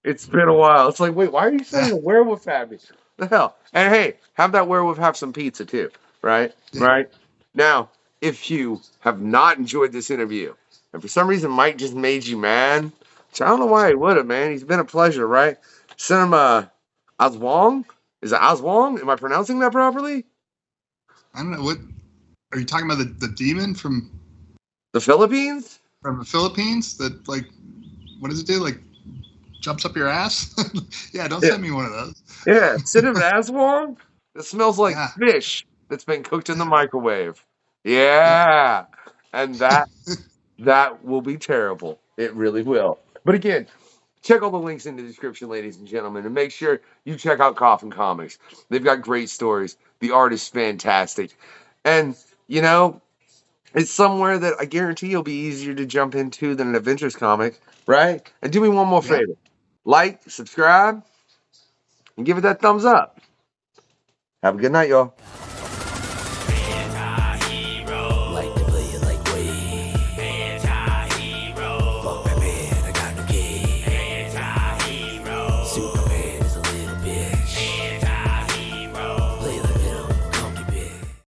It's been a while. It's like, wait, why are you sending a werewolf at me? The hell? And hey, have that werewolf have some pizza too, right? Yeah. Right? Now, if you have not enjoyed this interview, and for some reason Mike just made you mad, which I don't know why he would have, man. He's been a pleasure, right? Send him Oswong? Is it Oswong? Am I pronouncing that properly? I don't know. What are you talking about? The demon from the Philippines? From the Philippines that, like, what does it do? Like, jumps up your ass? Yeah, don't send me one of those. Yeah, send him an Aswang? It smells like fish that's been cooked in the microwave. Yeah. And that will be terrible. It really will. But again, check all the links in the description, ladies and gentlemen, and make sure you check out Coffin Comics. They've got great stories. The art is fantastic. And, you know, it's somewhere that I guarantee you'll be easier to jump into than an adventures comic, right? And do me one more favor. Like, subscribe, and give it that thumbs up. Have a good night, y'all.